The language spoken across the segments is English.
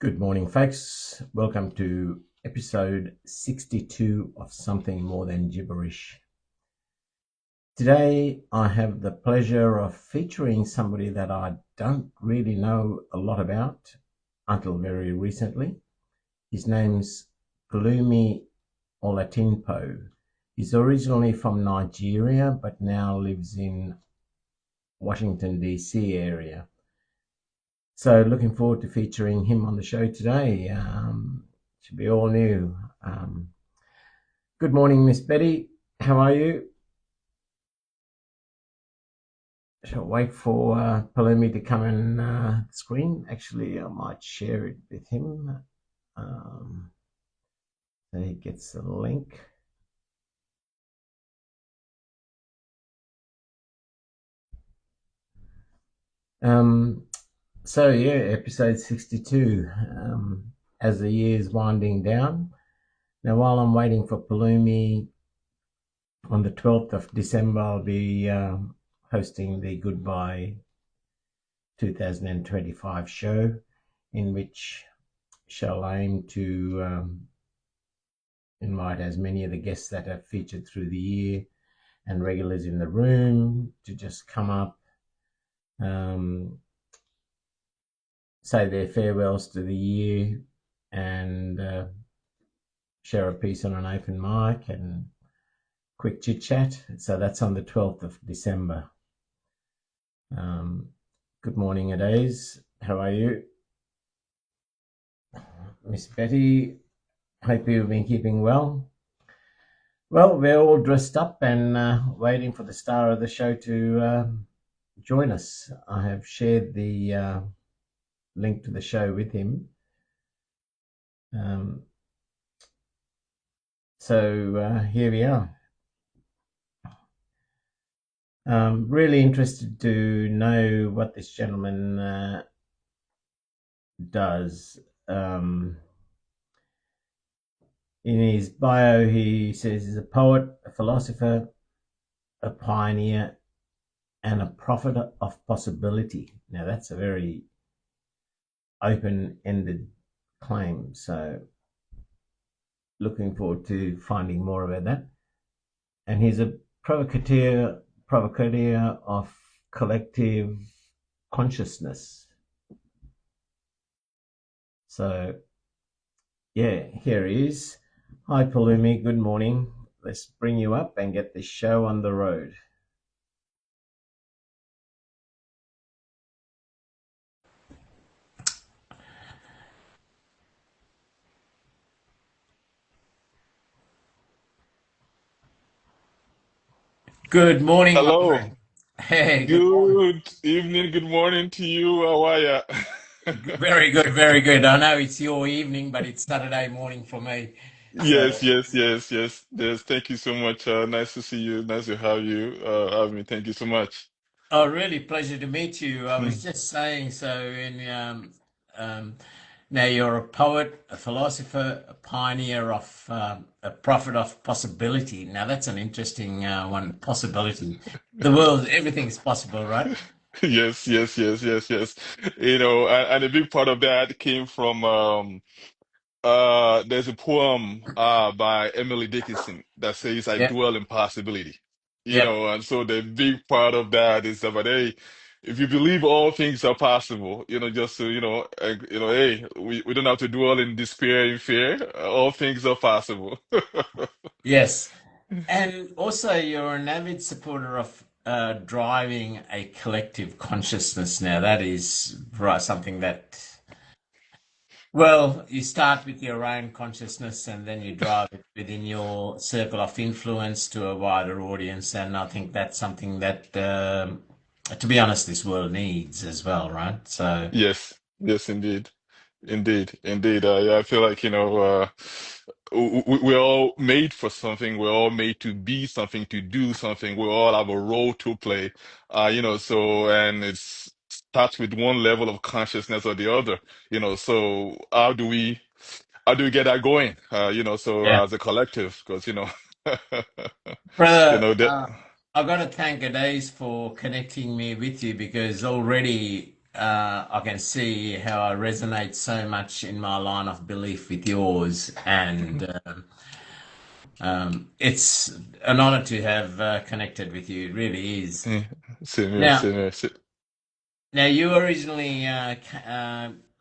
Good morning, folks. Welcome to episode 62 of Something More Than Gibberish. Today, I have the pleasure of featuring somebody that I don't really know a lot about until very recently. His name's Pelumi Olatinpo. He's originally from Nigeria, but now lives in Washington, D.C. area. So looking forward to featuring him on the show today. Should be all new. Good morning, Miss Betty. How are you? Shall wait for Pelumi to come and screen. Actually, I might share it with him. So he gets the link. So yeah, episode 62, as the year's winding down. Now, while I'm waiting for Pelumi, on the 12th of December, I'll be hosting the Goodbye 2025 show, in which shall aim to invite as many of the guests that have featured through the year and regulars in the room to just come up, say their farewells to the year, and share a piece on an open mic and quick chit chat. So that's on the 12th of December. Good morning, Adaze. How are you? Miss Betty, hope you've been keeping well. Well, we're all dressed up and waiting for the star of the show to join us. I have shared the link to the show with him. So here we are. Really interested to know what this gentleman does. In his bio, he says he's a poet, a philosopher, a pioneer, and a prophet of possibility. Now, that's a very open-ended claim. So looking forward to finding more about that. And he's a provocateur of collective consciousness. So yeah, here he is. Hi, Pelumi. Good morning. Let's bring you up and get this show on the road. Good morning, my Hello. friend. Hey, good morning. Good evening, good morning to you. How are ya? Very good, very good. I know it's your evening, but it's Saturday morning for me. So, Yes. Thank you so much. Nice to see you. Nice to have you. Have me. Thank you so much. oh, really pleasure to meet you. I was Hmm. just saying, so um, now you're a poet, a philosopher, a pioneer of a prophet of possibility. Now that's an interesting one, possibility. The world, everything's possible, right? Yes. And a big part of that came from there's a poem by Emily Dickinson that says, I Yep, dwell in possibility. yep. And so the big part of that is about, hey, if you believe all things are possible, just so, hey, we don't have to dwell in despair and fear. All things are possible. Yes. And also, you're an avid supporter of driving a collective consciousness. Now, that is right, something that, well, you start with your own consciousness and then you drive it within your circle of influence to a wider audience. And I think that's something that, to be honest, this world needs as well, right? So, Yes, indeed. Indeed. Yeah, I feel like, we're all made for something. We're all made to be something, to do something. We all have a role to play. And it starts with one level of consciousness or the other. So how do we get that going? So yeah. as a collective, because, you Brother, know that. I've got to thank Adaze for connecting me with you because already. I can see how I resonate so much in my line of belief with yours, and it's an honor to have connected with you. It really is. Yeah, same here, Now, same here. now you originally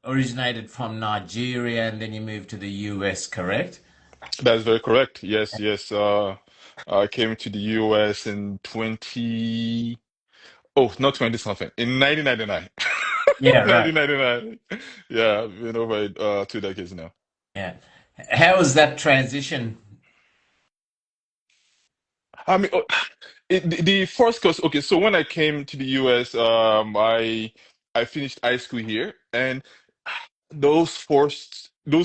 originated from Nigeria, and then you moved to the US, correct? That's very correct. Yes, yes. I came to the US in 20, oh, not 20 something, in 1999. Yeah, right. 1999. Yeah, I've been over 2 decades now. Yeah. How was that transition? I mean, the first course. Okay, so when I came to the US, I finished high school here, and those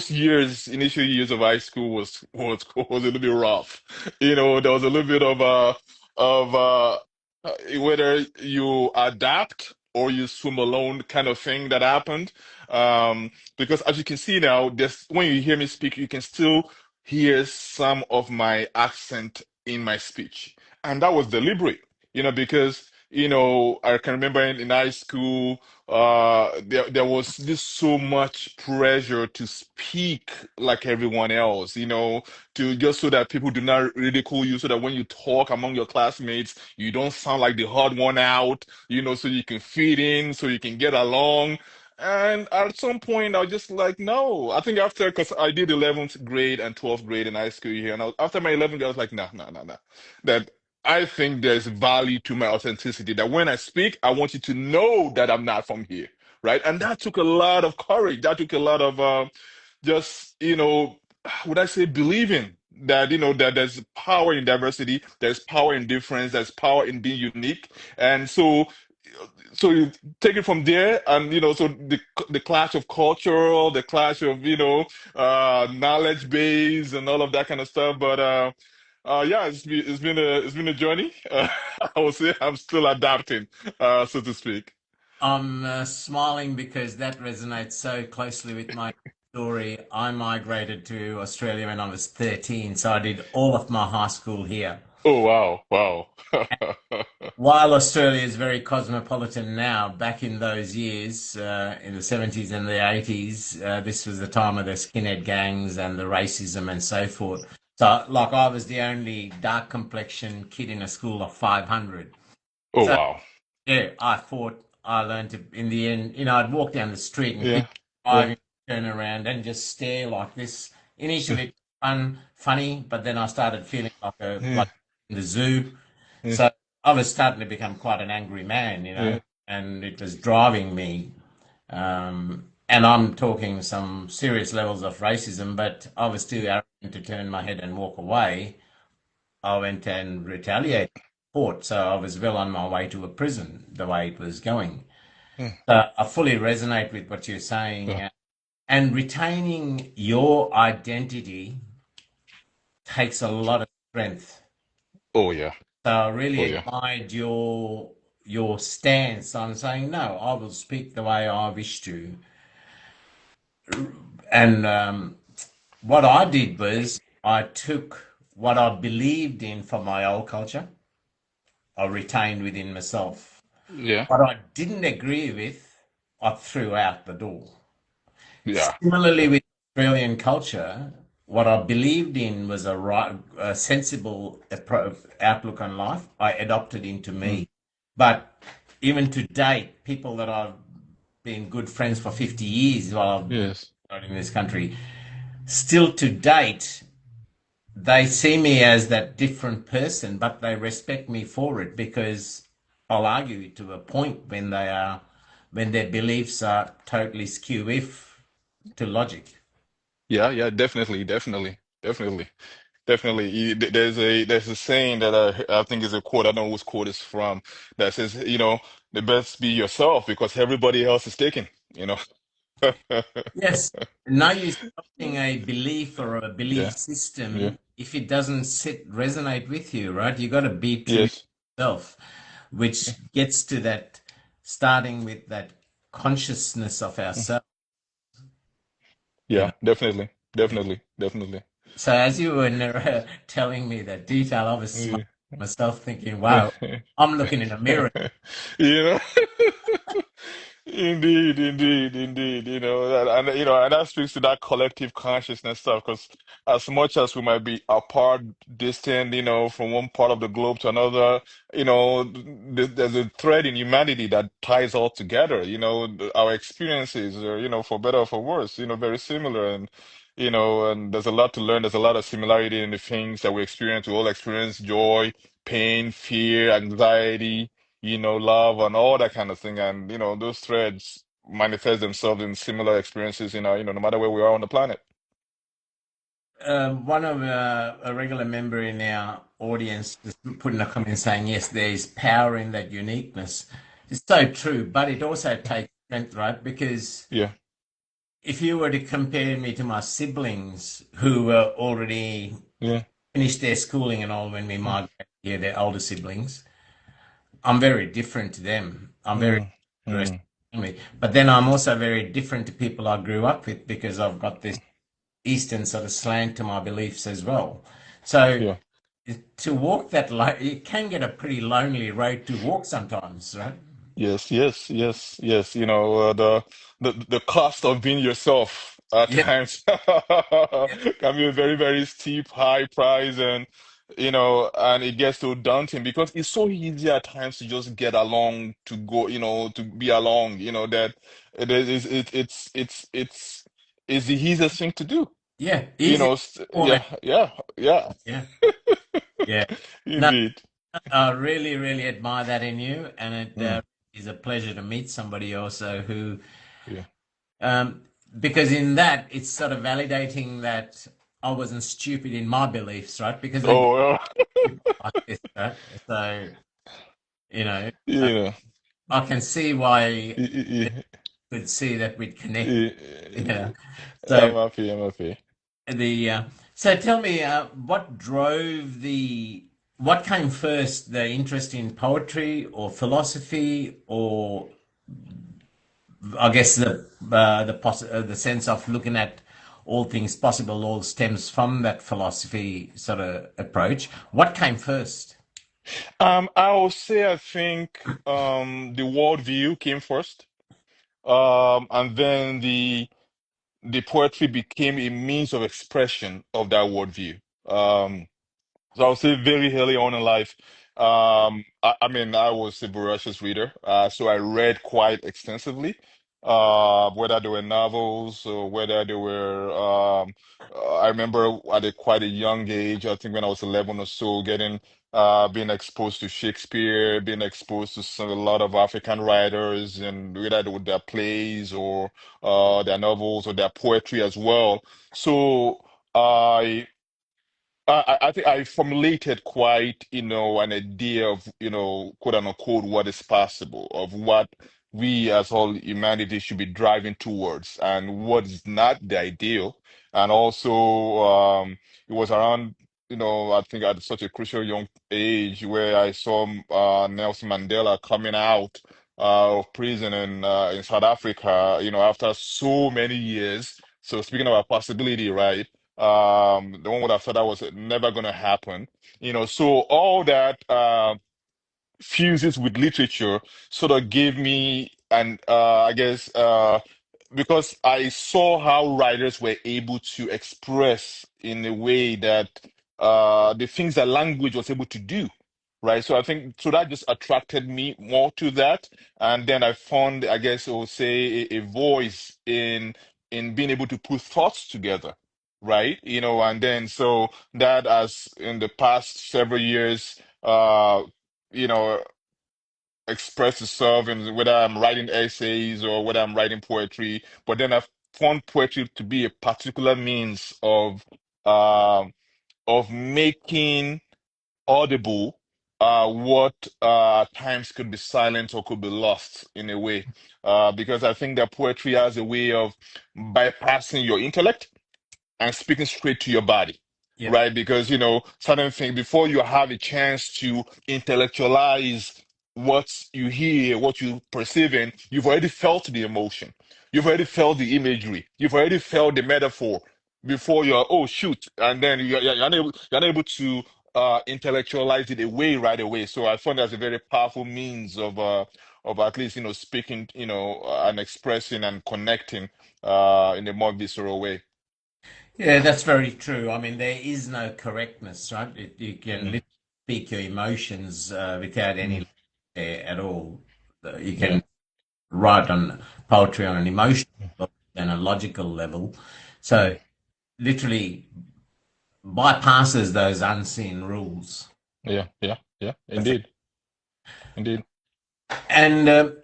years, initial years of high school was a little bit rough. There was a little bit of whether you adapt or you swim alone kind of thing that happened. Because as you can see now, this when you hear me speak, you can still hear some of my accent in my speech, and that was deliberate. Because I can remember in high school there was this so much pressure to speak like everyone else, to just so that people do not ridicule you, so that when you talk among your classmates, you don't sound like the odd one out, so you can fit in, so you can get along. And at some point, I was just like, no. I think after, because I did 11th grade and 12th grade in high school here, and after my 11th grade, I was like, nah, nah, nah, nah. That I think there's value to my authenticity. That when I speak, I want you to know that I'm not from here, right? And that took a lot of courage. That took a lot of just, would I say, believing that that there's power in diversity, there's power in difference, there's power in being unique, and so you take it from there, and so the clash of culture, the clash of knowledge base, and all of that kind of stuff. But yeah, it's been a journey. I would say I'm still adapting, so to speak. I'm smiling because that resonates so closely with my story. I migrated to Australia when I was 13, so I did all of my high school here. Oh wow, wow. While Australia is very cosmopolitan now, back in those years, in the 70s and the 80s, this was the time of the skinhead gangs and the racism and so forth. So, like, I was the only dark complexion kid in a school of 500. Oh So, wow. yeah, I fought. I learned to, in the end, I'd walk down the street and Yeah, people yeah, driving, turn around and just stare like this. yeah, Initially, it was funny, but then I started feeling like a yeah, like in the zoo. yeah, So I was starting to become quite an angry man, yeah, and it was driving me. And I'm talking some serious levels of racism, but I was too arrogant to turn my head and walk away. I went and retaliated, fought, so I was well on my way to a prison the way it was going. yeah, So I fully resonate with what you're saying. yeah. And retaining your identity takes a lot of strength. Oh yeah, So I really oh yeah, admired your stance on saying, no, I will speak the way I wish to. And what I did was I took what I believed in from my old culture, I retained within myself. yeah, What I didn't agree with, I threw out the door. yeah, Similarly, yeah. with Australian culture, what I believed in was a sensible outlook on life. I adopted into Mm, me. But even to date, people that I've been good friends for 50 years while yes. I've been in this country, still to date, they see me as that different person, but they respect me for it because I'll argue to a point when their beliefs are totally skew if to logic. Yeah, yeah, definitely, definitely, definitely. Definitely. There's a saying that I think is a quote. I don't know whose quote is from that says, the best be yourself because everybody else is taken, you know. Yes. No use adopting a belief or a belief Yeah, yeah, system if it doesn't resonate with you, right? You got to be true to yes. yourself, Yeah, which gets to that starting with that consciousness of ourselves, you yeah, know. definitely, definitely, definitely. So as you were telling me that detail, I was smiling Yeah. to myself thinking, wow, I'm looking in a mirror. You know? Indeed, indeed, indeed. And that speaks to that collective consciousness stuff. Because as much as we might be apart, distant, from one part of the globe to another, there's a thread in humanity that ties all together. Our experiences are, for better or for worse, very similar, and there's a lot to learn. There's a lot of similarity in the things that we experience. We all experience joy, pain, fear, anxiety, love and all that kind of thing. And, those threads manifest themselves in similar experiences no matter where we are on the planet. One of a regular member in our audience just put in a comment saying, yes, there's power in that uniqueness. It's so true, but it also takes strength, right? Because Yeah, if you were to compare me to my siblings who were already yeah, finished their schooling and all when we mm, migrated here, their older siblings, I'm very different to them. I'm very mm, the rest mm, of the family. But then I'm also very different to people I grew up with because I've got this Eastern sort of slant to my beliefs as well. So yeah. to walk that it can get a pretty lonely road to walk sometimes, right? Yes, yes, yes, yes. The cost of being yourself at Yeah, times yeah, can be a very, very steep, high price, and it gets so daunting because it's so easy at times to just get along, to go, to be along, that it is, it's the easiest thing to do. yeah. Easy. Yeah, yeah, yeah, Yeah, yeah. No, indeed. I really, really admire that in you, and it Mm, is a pleasure to meet somebody also who, yeah. um, because in that it's sort of validating that I wasn't stupid in my beliefs, right? Because we're Oh, well, like this, right? So, you know, uh, you know. I can see why they y- could see that we'd connect. y- Yeah. So I'm happy. I'm happy. the so tell me, what came first, the interest in poetry or philosophy, or I guess the sense of looking at all things possible all stems from that philosophy sort of approach. What came first? I will say I think the worldview came first, and then the poetry became a means of expression of that worldview. So I would say very early on in life, I mean, I was a voracious reader, so I read quite extensively, whether they were novels or whether they were. I remember at quite a young age, I think when I was 11 or so, being exposed to Shakespeare, being exposed to a lot of African writers, and whether with their plays or their novels or their poetry as well. So. I I think I formulated quite, an idea of, quote unquote, what is possible, of what we as all humanity should be driving towards, and what is not the ideal. And also, it was around, I think at such a crucial young age where I saw Nelson Mandela coming out of prison in South Africa, after so many years. So speaking of a possibility, right? The one would have thought that was never going to happen. So all that fuses with literature sort of gave me, and I guess because I saw how writers were able to express in a way that the things that language was able to do. Right. So I think so that just attracted me more to that. And then I found, I guess I would say, a voice in being able to put thoughts together. Right. And then so that as in the past several years, you know, express itself in whether I'm writing essays or whether I'm writing poetry. But then I found poetry to be a particular means um of making audible what at times could be silent or could be lost in a way. Because I think that poetry has a way of bypassing your intellect and speaking straight to your body, Yep. right? Because, certain things, before you have a chance to intellectualize what you hear, what you perceive in, you've already felt the emotion. You've already felt the imagery. You've already felt the metaphor before you're, oh, shoot. And then you're unable to intellectualize it away right away. So I found that's a very powerful means of at least speaking and expressing and connecting in a more visceral way. Yeah, that's very true. I mean, there is no correctness, right? You can Mm, literally speak your emotions without mm, any there at all. You yeah, can write on poetry on an emotional level and a logical level. mm, So literally bypasses those unseen rules. yeah, yeah, yeah, indeed, indeed. And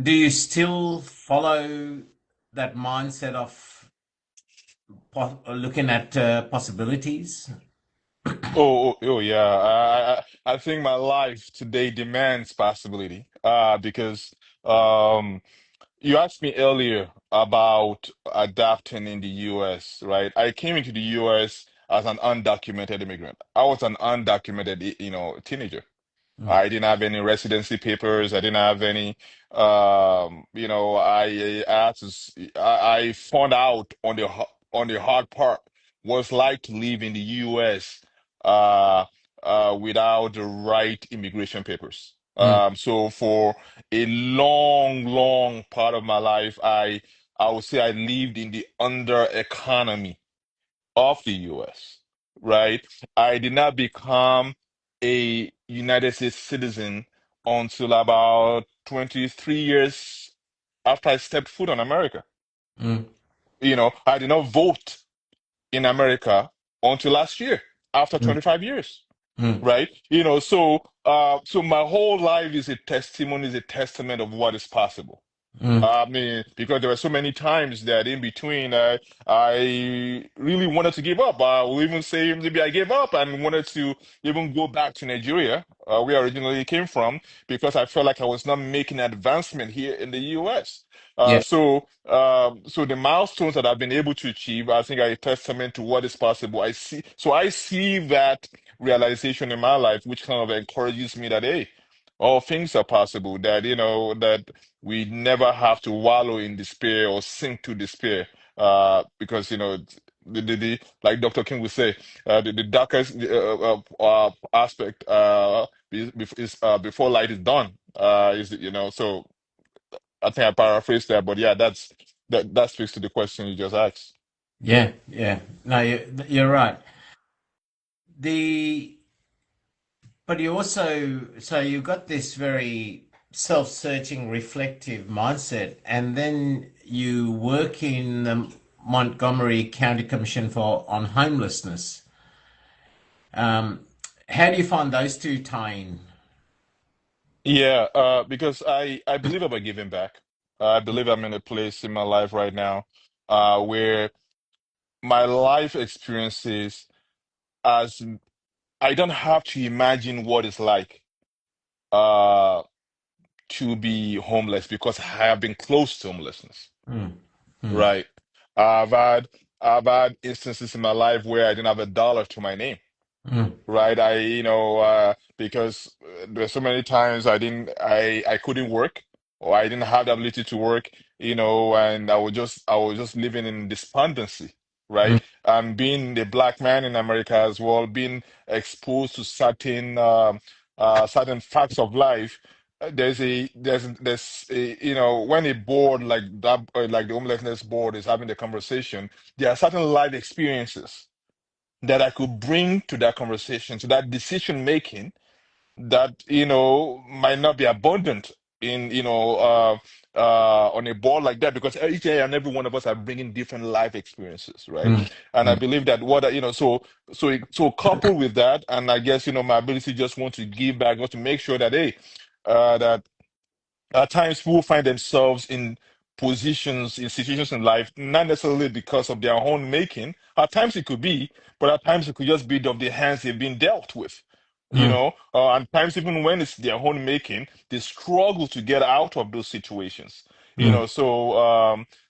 do you still follow that mindset of looking at possibilities? Oh, yeah. I think my life today demands possibility. Because um, you asked me earlier about adapting in the US, right? I came into the US as an undocumented immigrant. I was an undocumented, teenager. Mm, I didn't have any residency papers. I didn't have any, I had to, I found out on on the hard part what it's like to live in the U.S. uh, without the right immigration papers. mm, So for a long, long part of my life, I would say I lived in the under economy of the US, right? I did not become a United States citizen until about 23 years after I stepped foot on America. mm, I did not vote in America until last year, after mm, 25 years, mm, right? So my whole life is a testimony, is a testament of what is possible. mm. I mean, because there were so many times that in between, I really wanted to give up. I will even say maybe I gave up and wanted to even go back to Nigeria, where I originally came from, because I felt like I was not making advancement here in the US. Yeah, So the milestones that I've been able to achieve, I think, are a testament to what is possible. I see that realization in my life, which kind of encourages me that, hey, all things are possible, that, that we never have to wallow in despair or sink to despair, because like Dr. King would say, the darkest aspect is before light is done, is so I think I paraphrased that, but yeah, that speaks to the question you just asked. yeah, yeah. No, you're right. The But you also, so you've got this very self-searching, reflective mindset, and then you work in the Montgomery County Commission on homelessness. Um, how do you find those two tie in? Yeah, because I believe about giving back. I believe I'm in a place in my life right now, where my life experiences, as I don't have to imagine what it's like uh to be homeless, because I have been close to homelessness, Mm, mm, right? I've had I've had instances in my life where I didn't have a dollar to my name, mm, right? Because there's so many times I couldn't work, or I didn't have the ability to work, and I was just living in despondency, mm, right? And being a black man in America as well, being exposed to certain facts of life. When a board like that, like the homelessness board, is having the conversation, there are certain life experiences that I could bring to that conversation, to that decision making, that might not be abundant in on a board like that, because each and every one of us are bringing different life experiences, right? mm, And I mm. believe that so coupled with that, and I guess my ability just want to give back, want to make sure that, hey, that at times people find themselves in positions, in situations in life, not necessarily because of their own making. At times it could be, but at times it could just be of the hands they've been dealt with. Mm, And times even when it's their own making, they struggle to get out of those situations. mm.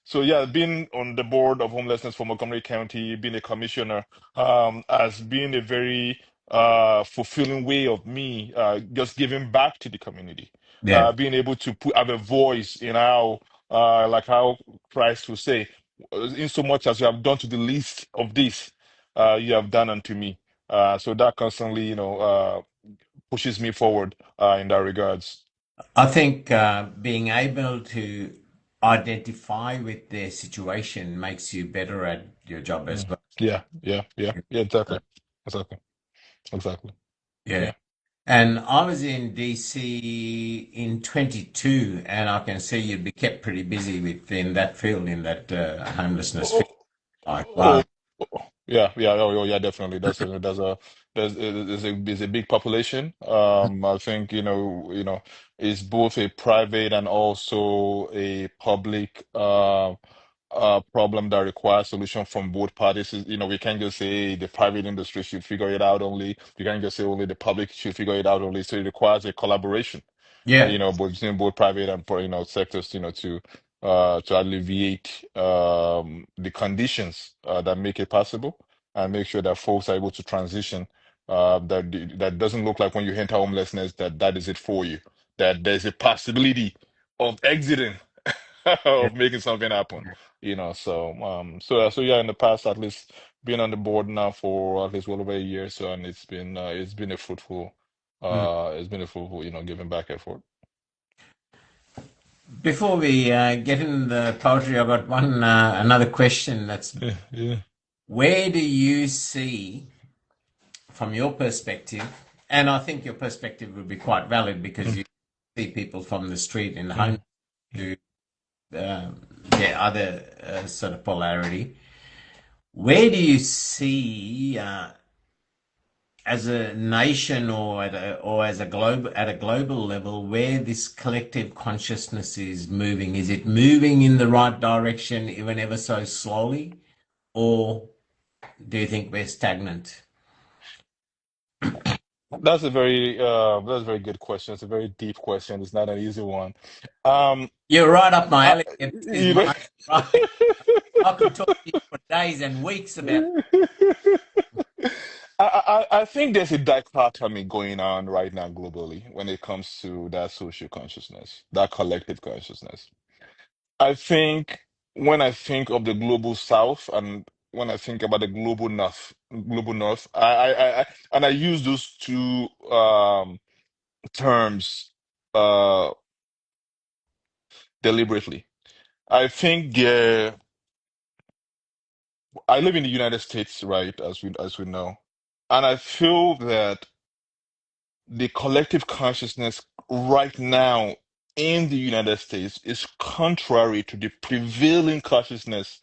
So yeah, being on the board of homelessness for Montgomery County, being a commissioner, has been a very fulfilling way of me just giving back to the community, Yeah, being able to have a voice in like how Christ will say, in so much as you have done to the least of this, you have done unto me. So that constantly, pushes me forward in that regards. I think being able to identify with their situation makes you better at your job as Mm. well. Yeah, yeah, yeah, yeah, exactly, exactly, exactly. Yeah. Yeah. And I was in DC in 22, and I can see you'd be kept pretty busy within that field, in that homelessness Oh, field. Like, oh, wow. yeah, yeah, oh, yeah, definitely. There's a big population. I think it's both a private and also a public problem that requires solution from both parties. We can't just say the private industry should figure it out only. You can't just say only the public should figure it out only. So it requires a collaboration, Yeah. between both private and sectors, to alleviate the conditions that make it possible and make sure that folks are able to transition. That doesn't look like when you enter homelessness that is it for you. That there's a possibility of exiting, Yeah. of making something happen. So yeah, in the past, at least being on the board now for at least well over a year, so, and it's been a fruitful Mm. giving back effort. Before we get into the poetry, I've got another question. That's, Yeah, yeah. where do you see, from your perspective, and I think your perspective would be quite valid because Mm, you see people from the street in the home mm. to their other sort of polarity. Where do you see, as a nation or as a global level, where this collective consciousness is moving? Is it moving in the right direction, even ever so slowly, or do you think we're stagnant? That's a very good question. It's a very deep question. It's not an easy one. Um, You're right up my I, alley. This is you know, mine, right? I could talk to you for days and weeks about. I think there's a dichotomy going on right now globally when it comes to that social consciousness, that collective consciousness. I think when I think of the global South and when I think about the global North, and I use those two terms uh, deliberately. I think I live in the United States, right, as we know, and I feel that the collective consciousness right now in the United States is contrary to the prevailing consciousness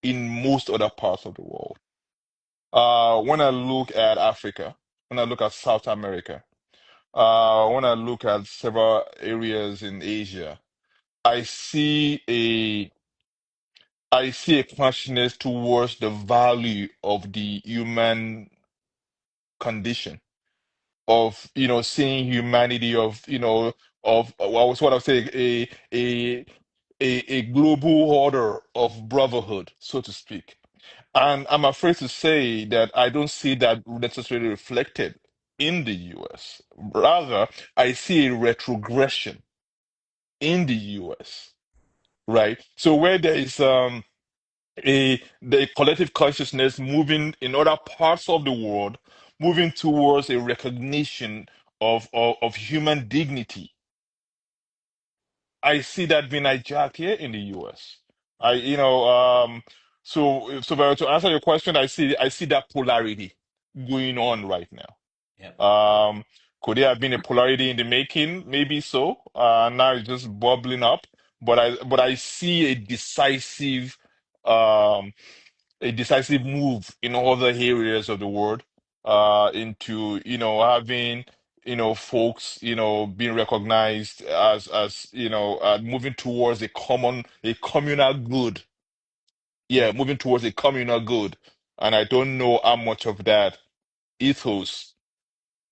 in most other parts of the world. When I look at Africa, when I look at South America, when I look at several areas in Asia, I see a I see a consciousness towards the value of the human condition, of seeing humanity, of what was what I would say, a global order of brotherhood, so to speak. And I'm afraid to say that I don't see that necessarily reflected in the US. Rather, I see a retrogression in the US, right? So where there is the collective consciousness moving in other parts of the world, moving towards a recognition of human dignity. I see that being hijacked here in the US. I, you know, to answer your question, I see that polarity going on right now. Yep. Could there have been a polarity in the making? Maybe so. Now it's just bubbling up. But I see um, a decisive move in other areas of the world, into having folks being recognized as moving towards a communal good. Yeah. Yeah, moving towards a communal good. And I don't know how much of that ethos,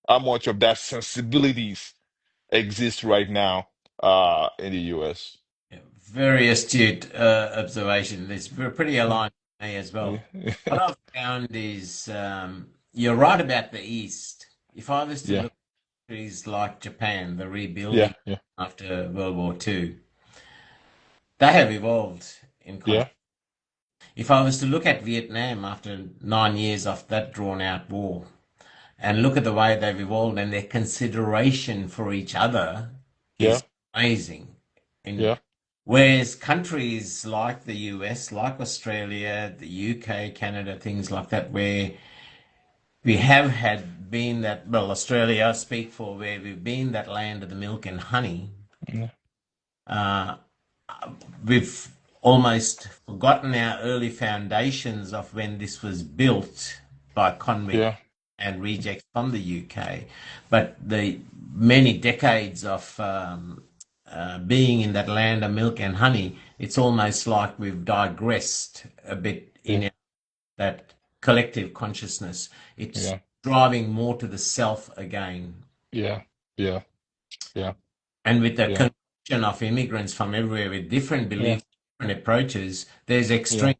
how much of that sensibilities exist right now in the US. Yeah, very astute observation. It's pretty Mm. aligned with me as Yeah. well. What I've found is, you're right about the East. If I was to Yeah, look at countries like Japan, the yeah, rebuilding yeah, after World War II, they have evolved in consciousness. yeah, If I was to look at Vietnam after 9 years of that drawn out war, and look at the way they've evolved and their consideration for each other Yeah. is amazing. In Yeah. whereas countries like the US, like Australia, the UK, Canada, things like that, where we have had been that, well, Australia I speak for, where we've been that land of the milk and honey. Yeah. Uh, we've almost forgotten our early foundations of when this was built by convicts Yeah. and rejects from the UK, but the many decades of being in that land of milk and honey, it's almost like we've digressed a bit Yeah. in that collective consciousness. It's Yeah. driving more to the self again. Yeah. Yeah. Yeah. And with the Yeah. connection of immigrants from everywhere with different Yeah. beliefs, different approaches, there's Yeah. extreme.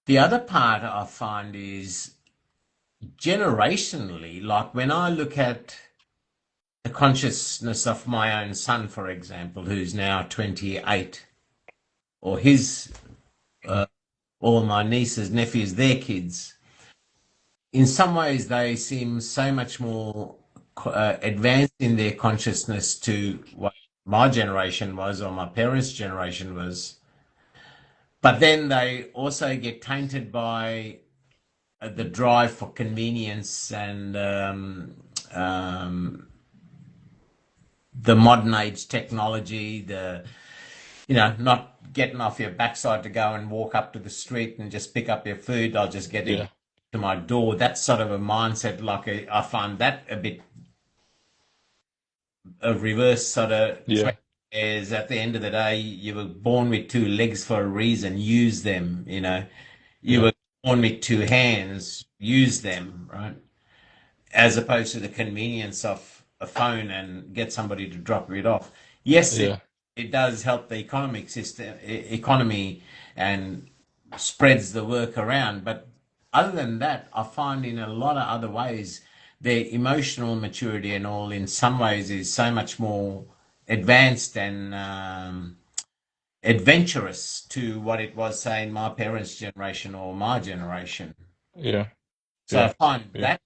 The other part I find is generationally, like when I look at the consciousness of my own son, for example, who's now 28, or his, or my nieces, nephews, their kids, in some ways they seem so much more advanced in their consciousness to what my generation was or my parents' generation was. But then they also get tainted by the drive for convenience and the modern age technology, not getting off your backside to go and walk up to the street and just pick up your food. I'll just get it Yeah. to my door. That's sort of a mindset. I find that a bit a reverse sort of Yeah. trait. Is at the end of the day, you were born with two legs for a reason. Use them. You Yeah. were born with two hands. Use them, right? As opposed to the convenience of a phone and get somebody to drop it off. Yes, it Yeah. it does help the economic system, economy, and spreads the work around. But other than that, I find in a lot of other ways, their emotional maturity and all, in some ways, is so much more advanced and adventurous to what it was, say, in my parents' generation or my generation. Yeah. So I Yeah. find Yeah. that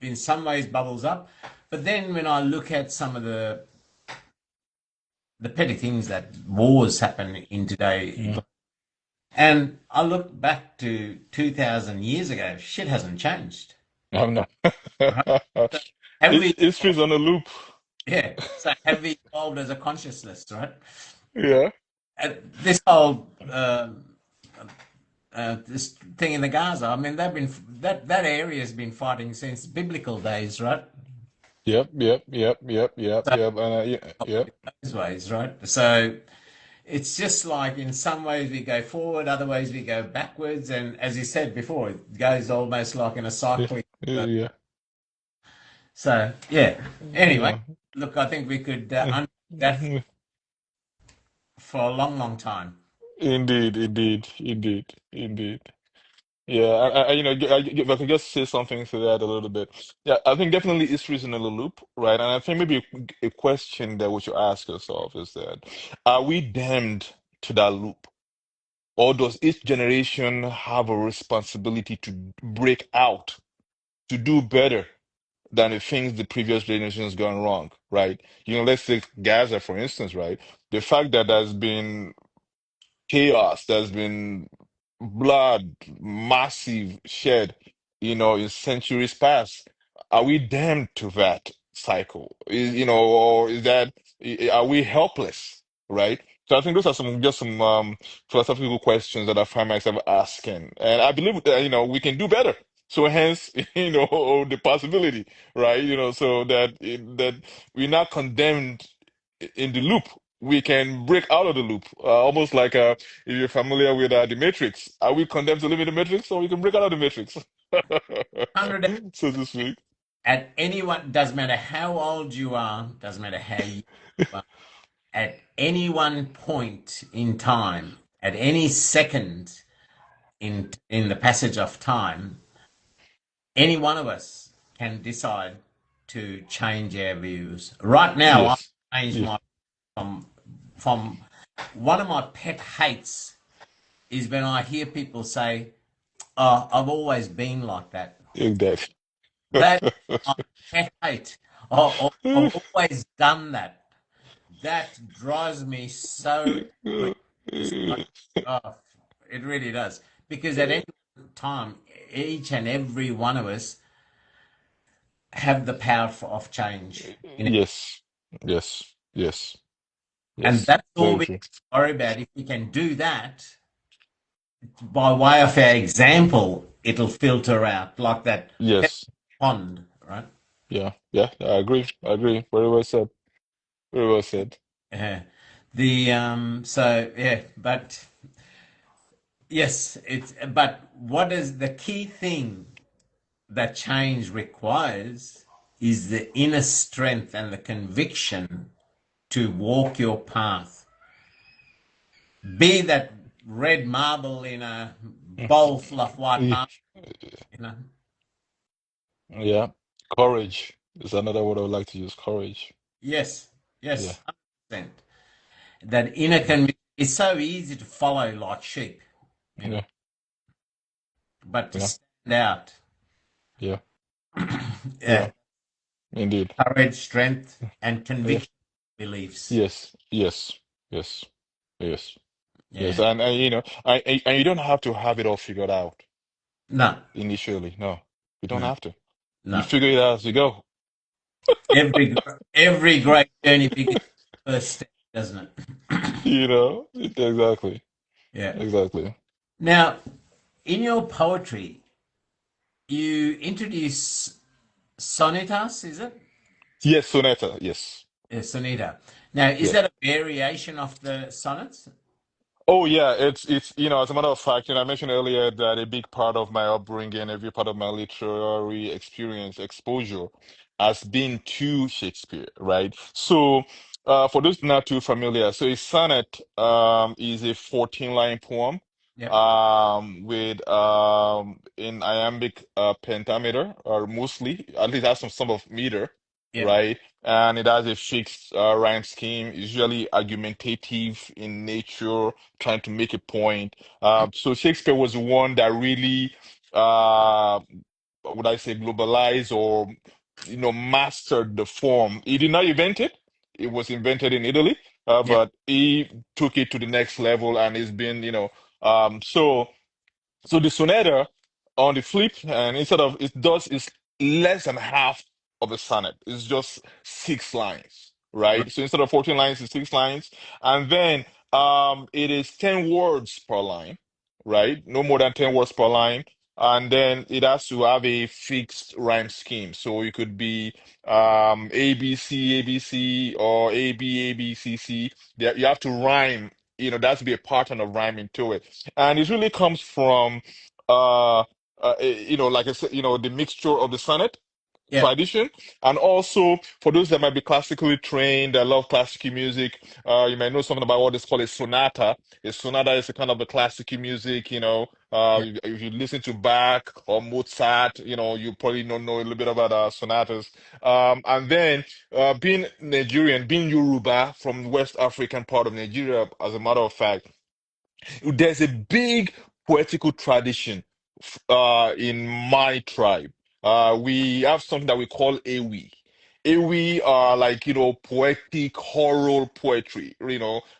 in some ways bubbles up. But then when I look at some of the petty things that wars happen in today, Yeah. and I look back to 2,000 years ago, shit hasn't changed. I'm not. Right? So have we, History's on a loop. yeah, so have we evolved as a consciousness, right? Yeah. This whole this thing in the Gaza, I mean, that area has been fighting since biblical days, right? Yep. Yep. Yep. Yep. Yep. So Yep. And yeah. Yep. those ways, right? So it's just like in some ways we go forward, other ways we go backwards, and as you said before, it goes almost like in a Yeah. cycling. Yeah. So yeah. Anyway, Yeah. look, I think we could unpack that Yeah. for a long, long time. Indeed. Indeed. Indeed. Indeed. Yeah, if I could just say something to that a little bit. Yeah, I think definitely history is in a loop, right? And I think maybe a question that we should ask ourselves is that, are we damned to that loop? Or does each generation have a responsibility to break out, to do better than the things the previous generation has gone wrong, right? Let's take Gaza, for instance, right? The fact that there's been chaos, there's been blood, massive shed, in centuries past. Are we damned to that cycle? Or is that, are we helpless, right? So I think those are some philosophical questions that I find myself asking, and I believe that we can do better. So hence, the possibility, right? So that we're not condemned in the loop. We can break out of the loop, almost like if you're familiar with the Matrix, are we condemned to live in the Matrix, or we can break out of the Matrix, 100 so to speak? at anyone, doesn't matter how old you are, doesn't matter how you are, at any one point in time, at any second in the passage of time, any one of us can decide to change our views. Right now, I've Yes. changed Yeah. my from from one of my pet hates is when I hear people say, "Oh, I've always been like that." Exactly. That I hate. I've always done that. That drives me so crazy. It's like, oh, it really does. Because at any time, each and every one of us have the power of change. Yes, yes, yes, And yes. that's all Very we true. worry about. If we can do that, by way of our example, it'll filter out like that Yes. pond, right? Yeah, yeah, I agree. I agree. Very well said. Very well said. Yeah. The so yeah, but yes, it's but what is the key thing that change requires is the inner strength and the conviction to walk your path. Be that red marble in a bowl full of white Mm. marble, you know. Yeah. Courage is another word I would like to use. Courage. Yes, Yeah. yes, 100%. That inner Yeah. conviction is so easy to follow like sheep, you know, Yeah. but to Yeah. stand out, Yeah. yeah, Yeah. Indeed. courage, strength, and Yeah. conviction beliefs. Yes. Yes. Yes. Yes. Yes. Yeah. And and you don't have to have it all figured out No, initially. No, you don't no, have to. You no. figure it out as you go. Every great journey begins with the first step, doesn't it? Exactly. Yeah. Exactly. Now, in your poetry, you introduce sonetas, is it? Yes, Soneta. Yes. Soneta. Now, is Yeah. that a variation of the sonnets? Oh yeah, it's as a matter of fact, I mentioned earlier that a big part of my upbringing, every part of my literary experience, exposure, has been to Shakespeare, right? So, for those not too familiar, so a sonnet is a 14-line poem Yep. with in iambic pentameter, or mostly at least has some sort of meter, Yep. right? And it has a fixed rhyme scheme, usually argumentative in nature, trying to make a point. So Shakespeare was the one that really, would I say, globalized or mastered the form. He did not invent it. It was invented in Italy, Yep. but he took it to the next level, and it's been, so. So the sonata on the flip, and instead of it does is less than half of a sonnet. It's just 6 lines, Right. right? So instead of 14 lines, it's 6 lines, and then it is 10 words per line, right? No more than 10 words per line. And then it has to have a fixed rhyme scheme. So it could be ABC, ABC, or AB, AB, CC. You have to rhyme, there has to be a pattern of rhyming to it. And it really comes from like I said, the mixture of the sonnet Yep. tradition, and also for those that might be classically trained, that love classical music, you might know something about what is called a sonata. A sonata is a kind of a classical music, Yep. if you listen to Bach or Mozart, you probably don't know a little bit about sonatas. And then being Nigerian, being Yoruba from West African part of Nigeria, as a matter of fact, there's a big poetical tradition in my tribe. We have something that we call Ewi. Ewi are like, poetic choral poetry, if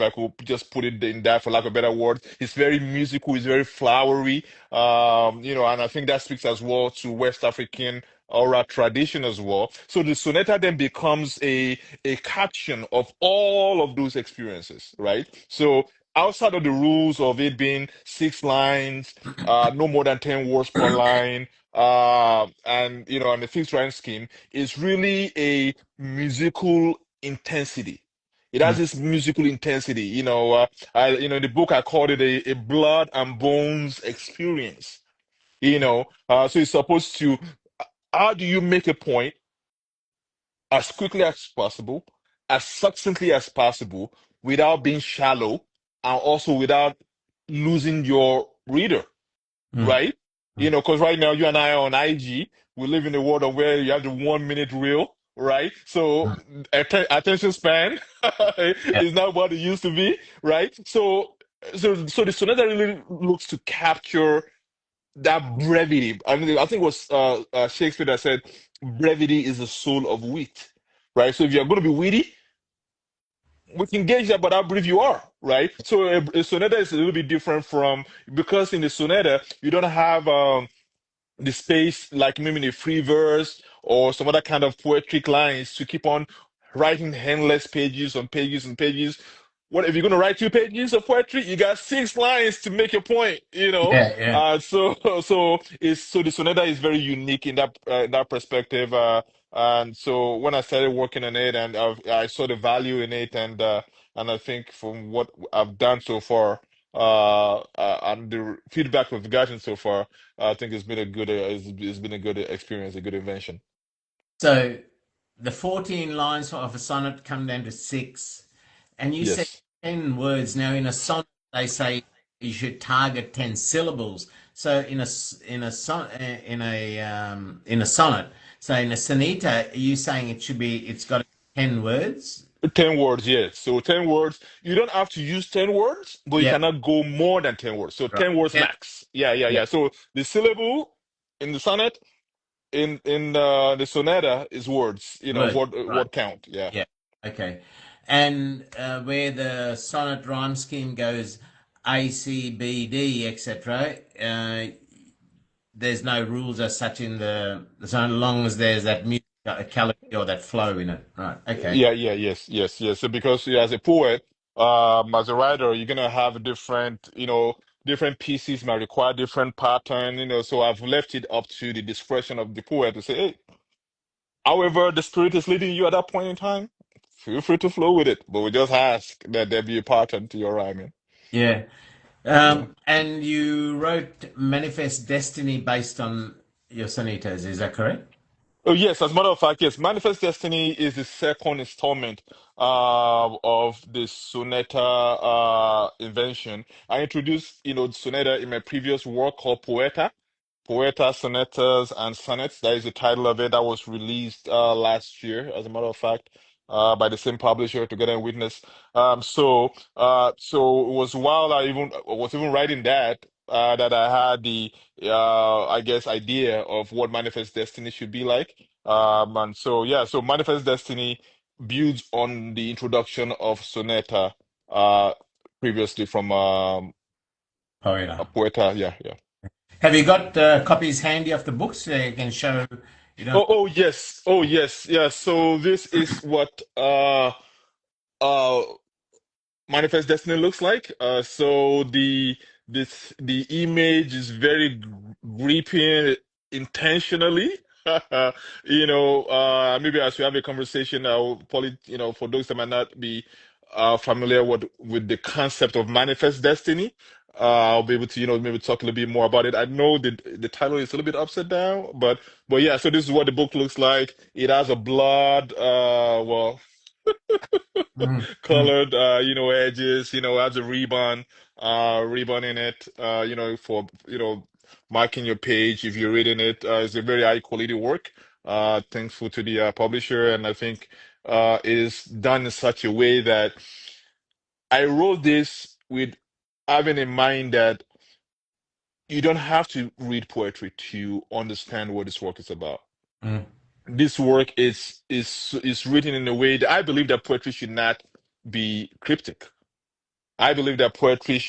I could just put it in that for lack of a better word, it's very musical, it's very flowery, and I think that speaks as well to West African oral tradition as well. So the sonata then becomes a caption of all of those experiences, right? So outside of the rules of it being 6 lines, no more than 10 words per line, and the fixed rhyme scheme is really a musical intensity. It has Mm. this musical intensity, in the book I called it a blood and bones experience, so it's supposed to, how do you make a point as quickly as possible, as succinctly as possible, without being shallow, and also without losing your reader, Mm. right? Mm. Because right now you and I are on IG, we live in a world of where you have the 1 minute reel, right? So Mm. attention span Yep. is not what it used to be, right? So the sonata really looks to capture that brevity. I mean, I think it was Shakespeare that said, "Brevity is the soul of wit." Right. So if you're going to be witty, we can gauge that by how brief you are, right? So a sonata is a little bit different from because in the sonata you don't have the space like maybe in a free verse or some other kind of poetic lines to keep on writing endless pages on pages and pages. What if you're going to write 2 pages of poetry? You got 6 lines to make your point, you know. Yeah, yeah. So the sonata is very unique in that perspective. And so when I started working on it, and I saw the value in it, and I think from what I've done so far, and the feedback we've gotten so far. I think it's been a good it's been a good experience, a good invention. So the 14 lines of a sonnet come down to six, and you said Yes. 10 words. Now, in a sonnet, they say you should target 10 syllables. So in a sonnet, so in a soneta, are you saying it's got 10 words? 10 words, yes. So 10 words. You don't have to use 10 words, but you Yeah, cannot go more than 10 words. So right. 10 words Yeah, max. Yeah, yeah, yeah. yeah. So the syllable in the sonnet, in the sonata is words, Words, right. word count. Yeah. Yeah. Okay. And where the sonnet rhyme scheme goes A, C, B, D, etc., there's no rules as such in so long as there's that music, melody or that flow in it. Right. Okay. Yeah, yeah, yes, yes, yes. So because as a poet, as a writer, you're gonna have different, different pieces might require different pattern, So I've left it up to the discretion of the poet to say, hey, however the spirit is leading you at that point in time, feel free to flow with it. But we just ask that there be a pattern to your rhyming. Yeah. Yeah. And you wrote Manifest Destiny based on your sonetas, is that correct? Oh yes, as a matter of fact, yes. Manifest Destiny is the second installment of the Soneta invention. I introduced, Soneta in my previous work called Poeta. Poeta, Sonetas and Sonnets. That is the title of it. That was released last year, as a matter of fact, by the same publisher, Together in Witness. So it was while I even was even writing that that I had the I guess idea of what Manifest Destiny should be like. And so yeah, so Manifest Destiny builds on the introduction of Soneta uh previously from a Poeta. Poeta. Yeah, yeah. Have you got copies handy of the books so you can show, you know? Oh yes. Oh yes. Yeah. So this is what uh Manifest Destiny looks like. So the image is very gripping intentionally. Maybe as we have a conversation, I'll probably, for those that might not be familiar with the concept of manifest destiny, I'll be able to, maybe talk a little bit more about it. I know the title is a little bit upside down, but yeah. So this is what the book looks like. It has a blood, well, Mhm, mhm. colored edges, has a ribbon in it, for marking your page if you're reading it. It's a very high quality work, thankful to the publisher, and I think it is done in such a way that I wrote this with having in mind that you don't have to read poetry to understand what this work is about. Mm. This work is written in a way that I believe that poetry should not be cryptic. I believe that poetry you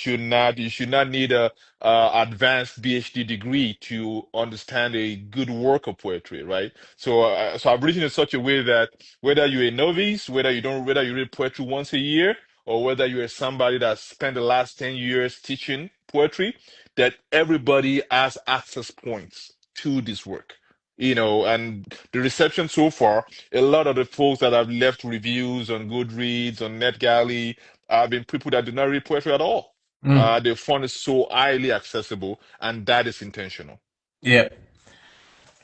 should not need a advanced PhD degree to understand a good work of poetry, right? So I've written in such a way that whether you're a novice, whether you read poetry once a year, or whether you're somebody that spent the last 10 years teaching poetry, that everybody has access points to this work. And the reception so far, a lot of the folks that have left reviews on Goodreads, on NetGalley, have been people that do not read poetry at all. Mm. The font is so highly accessible, and that is intentional. Yeah.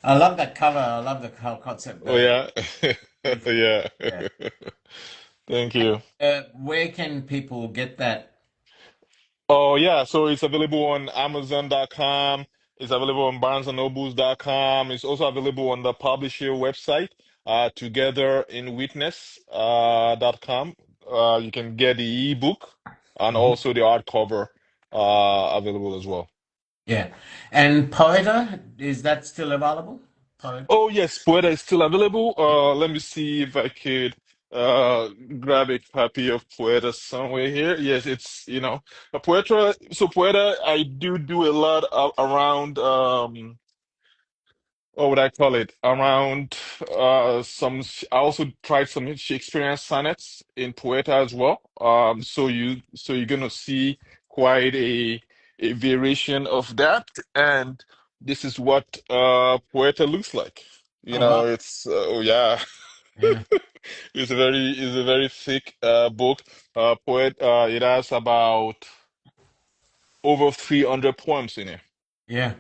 I love that cover. I love the whole concept. Oh yeah, Beautiful. yeah. Yeah. Thank you. Where can people get that? Oh yeah, so it's available on Amazon.com. It's available on BarnesandNobles.com. It's also available on the publisher website, togetherinwitness.com. You can get the ebook and Mhm. also the hardcover available as well. Yeah. And Poeta, is that still available? Poeta? Oh yes, Poeta is still available. Let me see if I could uh grab a copy of Poeta somewhere here. Yes, it's a Poeta. So Poeta, I do a lot around what would I call it? Around some. I also tried some Shakespearean sonnets in Poeta as well. So you're gonna see quite a variation of that, and this is what Poeta looks like. Oh, wow. It's oh yeah, Yeah. it's a very thick book. It has about over 300 poems in it. Yeah.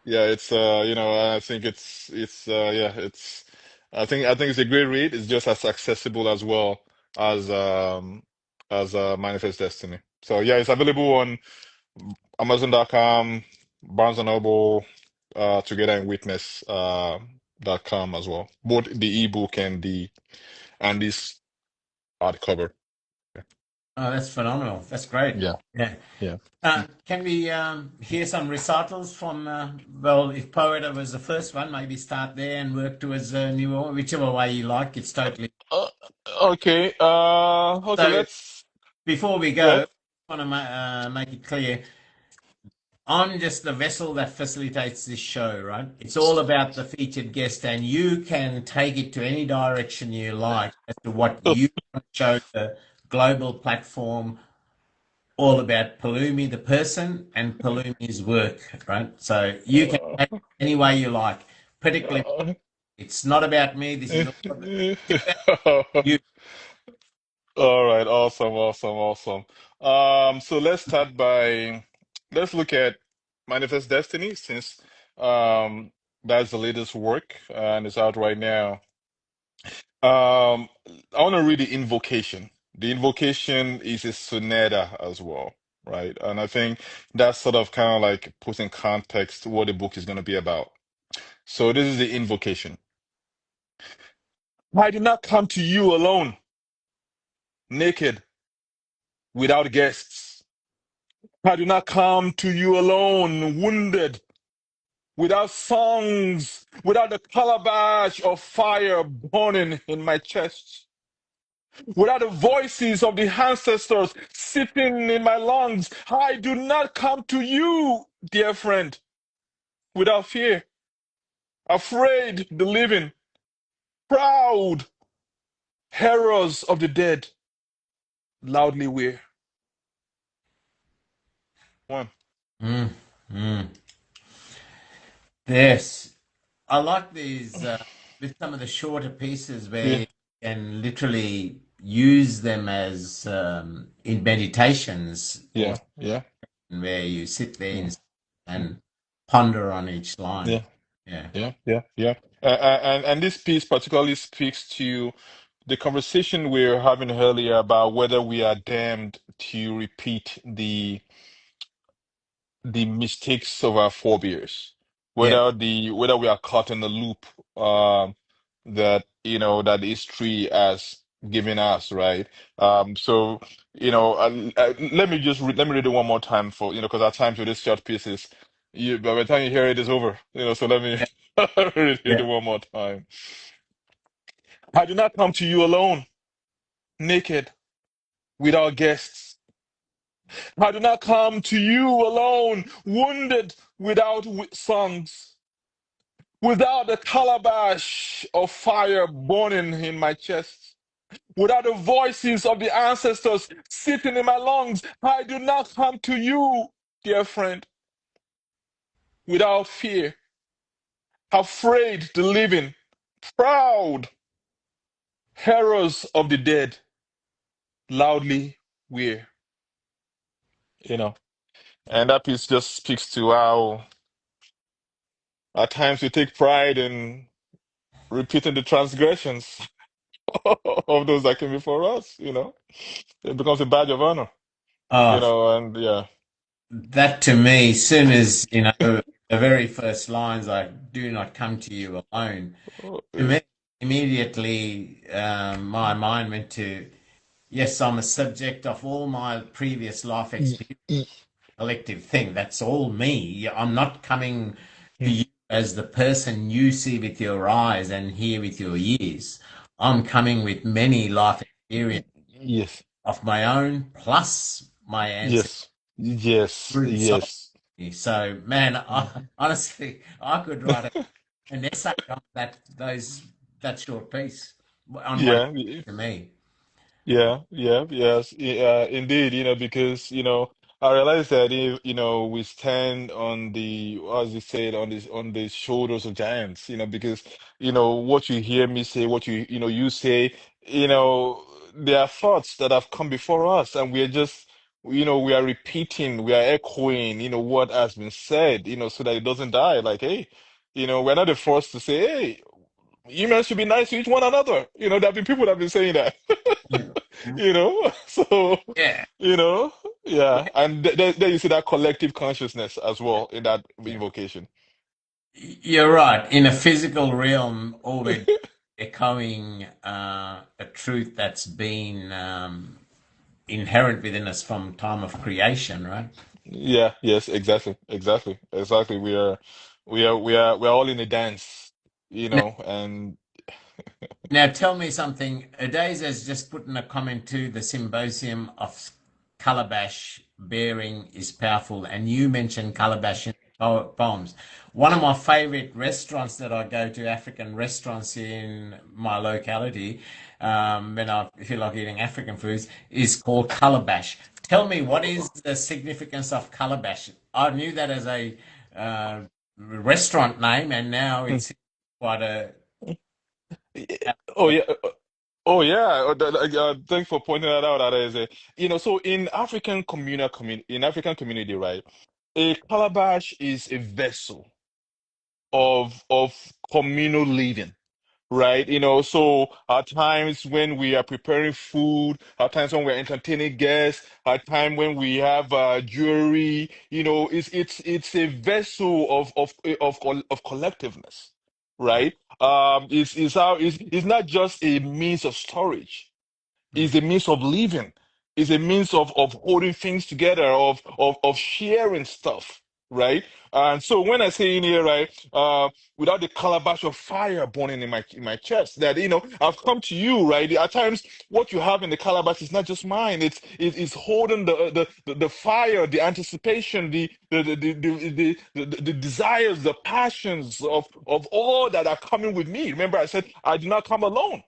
Yeah, it's I think it's yeah, it's I think it's a great read. It's just as accessible as well as Manifest Destiny. So yeah, it's available on Amazon.com, Barnes and Noble, Together and Witness .com as well. Both the ebook and this hardcover. Oh, that's phenomenal. That's great. Yeah, Yeah. yeah. Can we hear some recitals from, well, if Poeta was the first one, maybe start there and work towards a new one, whichever way you like. It's totally. Uh, okay. Okay, So let's before we go ahead. go, I want to make it clear. I'm just the vessel that facilitates this show, right? It's all about the featured guest, and you can take it to any direction you like as to what you want to show the global platform all about Pelumi, the person, and Pelumi's work, right? So you can take it any way you like. Particularly, Uh, it's not about me. This is all about you. All right, awesome, awesome, awesome. So let's look at Manifest Destiny since that's the latest work and it's out right now. Um, I want to read the invocation. The invocation is a sonata as well, right? And I think that's sort of kind of like puts in context what the book is going to be about. So this is the invocation. I did not come to you alone, naked, without guests. I do not come to you alone, wounded, without songs, without the calabash of fire burning in my chest, without the voices of the ancestors sitting in my lungs. I do not come to you, dear friend, without fear, afraid the living, proud, heroes of the dead, loudly we're one. Mm, mm. Yes, I like these with some of the shorter pieces where Yeah, you can literally use them as in meditations or yeah, yeah, where you sit there yeah, and ponder on each line. yeah. Yeah. Yeah, yeah, yeah. And this piece particularly speaks to the conversation we were having earlier about whether we are damned to repeat the mistakes of our forebears, Yeah. whether we are caught in the loop that that history has given us, right? So let me read it one more time for because at times with these short pieces, by the time you hear it is over, So let me read it Yeah. one more time. I do not come to you alone, naked, without guests. I do not come to you alone, wounded, without songs, without the calabash of fire burning in my chest, without the voices of the ancestors sitting in my lungs. I do not come to you, dear friend, without fear, afraid the living, proud, heroes of the dead, loudly we're, you know. And that piece just speaks to how at times we take pride in repeating the transgressions of those that came before us. It becomes a badge of honor, Oh, and yeah. that to me, soon as, the very first lines, I do not come to you alone, Oh, to me, immediately my mind went to, yes, I'm a subject of all my previous life y- experience. y- collective thing. That's all me. I'm not coming to you as the person you see with your eyes and hear with your ears. I'm coming with many life experiences Yes, of my own, plus my ancestors yes, yes, inside yes. me. So, man, honestly, I could write an essay on that short piece on what it Yeah, meant to me. yeah, yeah, yes, indeed, because, I realize that if, we stand on the, as you said, on the shoulders of giants, because, what you hear me say, what you say, there are thoughts that have come before us, and we are just, we are repeating, we are echoing, what has been said, so that it doesn't die. Like, hey, we're not the first to say, hey, humans should be nice to each one another. There have been people that have been saying that. Yeah. So, Yeah. you know, yeah. And then you see that collective consciousness as well in that Yeah. invocation. You're right. In a physical realm, all we're echoing a truth that's been inherent within us from time of creation, right? Yeah, yes, exactly, exactly, exactly. We are all in a dance, Now, and now tell me something. Adaze has just put in a comment to the symposium of Calabash bearing is powerful, and you mentioned Calabash in poems. One of my favorite restaurants that I go to, African restaurants in my locality, when I feel like eating African foods, is called Calabash. Tell me, what is the significance of Calabash? I knew that as a restaurant name, and now it's quite a oh yeah, oh yeah. Thanks for pointing that out. That is so in African community, right? A calabash is a vessel of communal living, right? So at times when we are preparing food, at times when we're entertaining guests, at time when we have jewelry, it's a vessel of collectiveness, right? It's not just a means of storage, is a means of living, is a means of holding things together, of sharing stuff, right? And so when I say in here, right, without the calabash of fire burning in my chest, that I've come to you, right? At times, what you have in the calabash is not just mine; it's holding the fire, the anticipation, the desires, the passions of all that are coming with me. Remember, I said I did not come alone,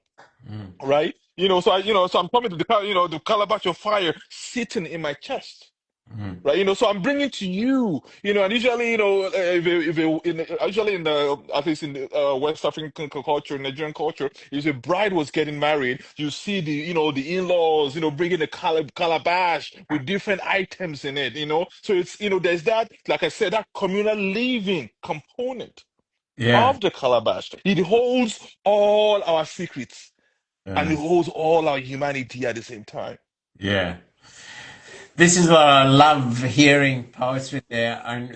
Mm, right? So I'm coming to the calabash of fire sitting in my chest, mm. right? So I'm bringing to you, and usually, usually in the, at least in the West African culture, Nigerian culture, if a bride was getting married, you see the in-laws, bringing the calabash with different items in it, so it's, there's that, like I said, that communal living component Yeah, of the calabash. It holds all our secrets and it yeah, holds all our humanity at the same time. yeah. This is what I love hearing poetry there, and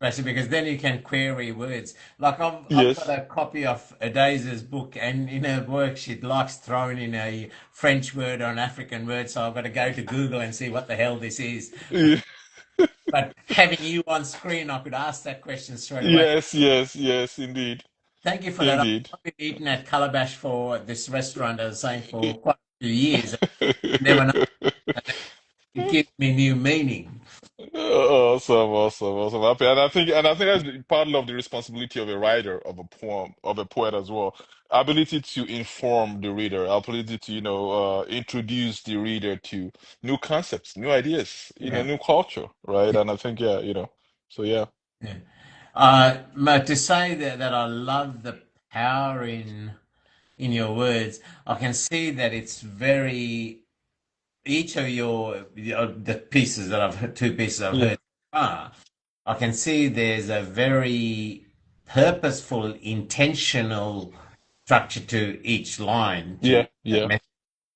especially because then you can query words. Like I've got Yes. a copy of Adaise's book, and in her work she likes throwing in a French word or an African word, so I've got to go to Google and see what the hell this is. But having you on screen, I could ask that question straight away. Yes, yes, yes, indeed. Thank you for that. Indeed. I've been eating at Calabash for this restaurant, as I was saying, for quite a few years. Never know. It gives me new meaning. Awesome, awesome, awesome. Happy. And I think that's part of the responsibility of a writer of a poem, of a poet as well. Ability to inform the reader, ability to, introduce the reader to new concepts, new ideas, Yeah. new culture, right? And I think, yeah, so yeah. Yeah. But to say that I love the power in your words, I can see that it's very each of the pieces that I've heard, two pieces I've Yeah. heard I can see there's a very purposeful, intentional structure to each line to Yeah, yeah.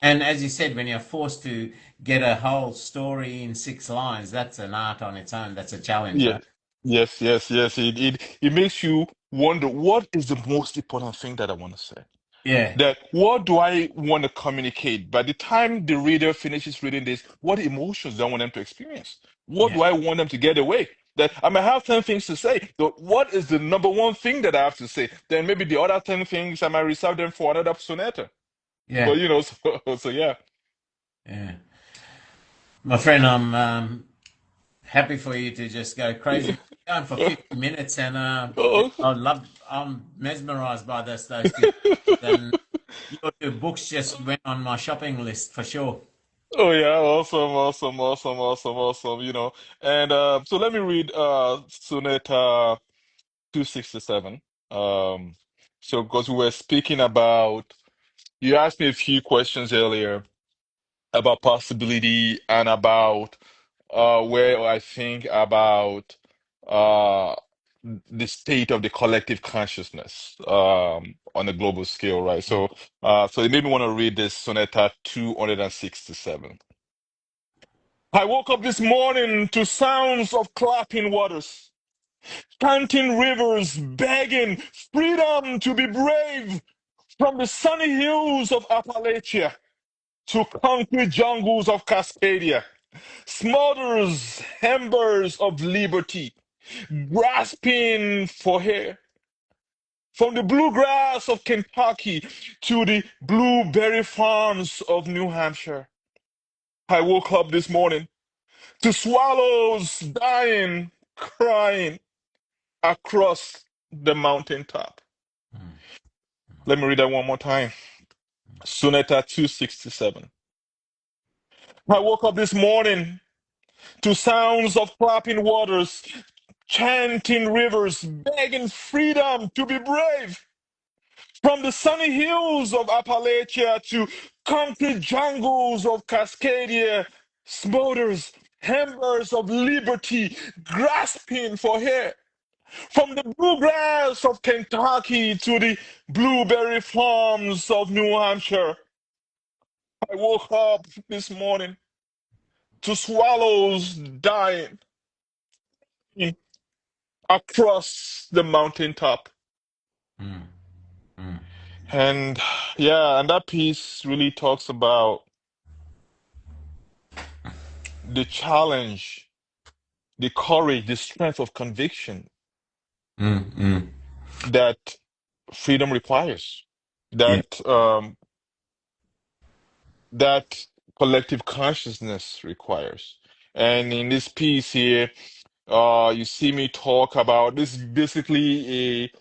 and as you said, when you're forced to get a whole story in 6 lines, that's an art on its own. That's a challenge, Yeah. right? Yes, yes, yes. It makes you wonder what is the most important thing that I want to say. Yeah. That what do I want to communicate? By the time the reader finishes reading this, what emotions do I want them to experience? What Yeah. do I want them to get away? That I might have 10 things to say, but what is the number one thing that I have to say? Then maybe the other 10 things I might reserve them for another sonata. Yeah. But so yeah. Yeah. My friend, I'm happy for you to just go crazy. Going for 50 minutes, and Oh. I'm mesmerized by those 50 minutes. And your books just went on my shopping list for sure. Oh yeah, awesome, awesome, awesome, awesome, awesome, And so let me read Sonata 267. Um so because we were speaking about you asked me a few questions earlier about possibility and about where I think about uh the state of the collective consciousness on a global scale, right? So it made me want to read this Sonata 267. I woke up this morning to sounds of clapping waters, chanting rivers, begging freedom to be brave from the sunny hills of Appalachia to concrete jungles of Cascadia, smothers, embers of liberty, grasping for air. From the bluegrass of Kentucky to the blueberry farms of New Hampshire. I woke up this morning to swallows dying, crying across the mountaintop. Mm. Let me read that one more time. Sonata 267. I woke up this morning to sounds of clapping waters, chanting rivers, begging freedom to be brave. From the sunny hills of Appalachia to concrete jungles of Cascadia, smothers, embers of liberty, grasping for air. From the bluegrass of Kentucky to the blueberry farms of New Hampshire, I woke up this morning to swallows dying across the mountaintop. Mm. Mm. And yeah, and that piece really talks about the challenge, the courage, the strength of conviction Mm. Mm. that freedom requires, Yeah. that collective consciousness requires. And in this piece here, you see me talk about this is basically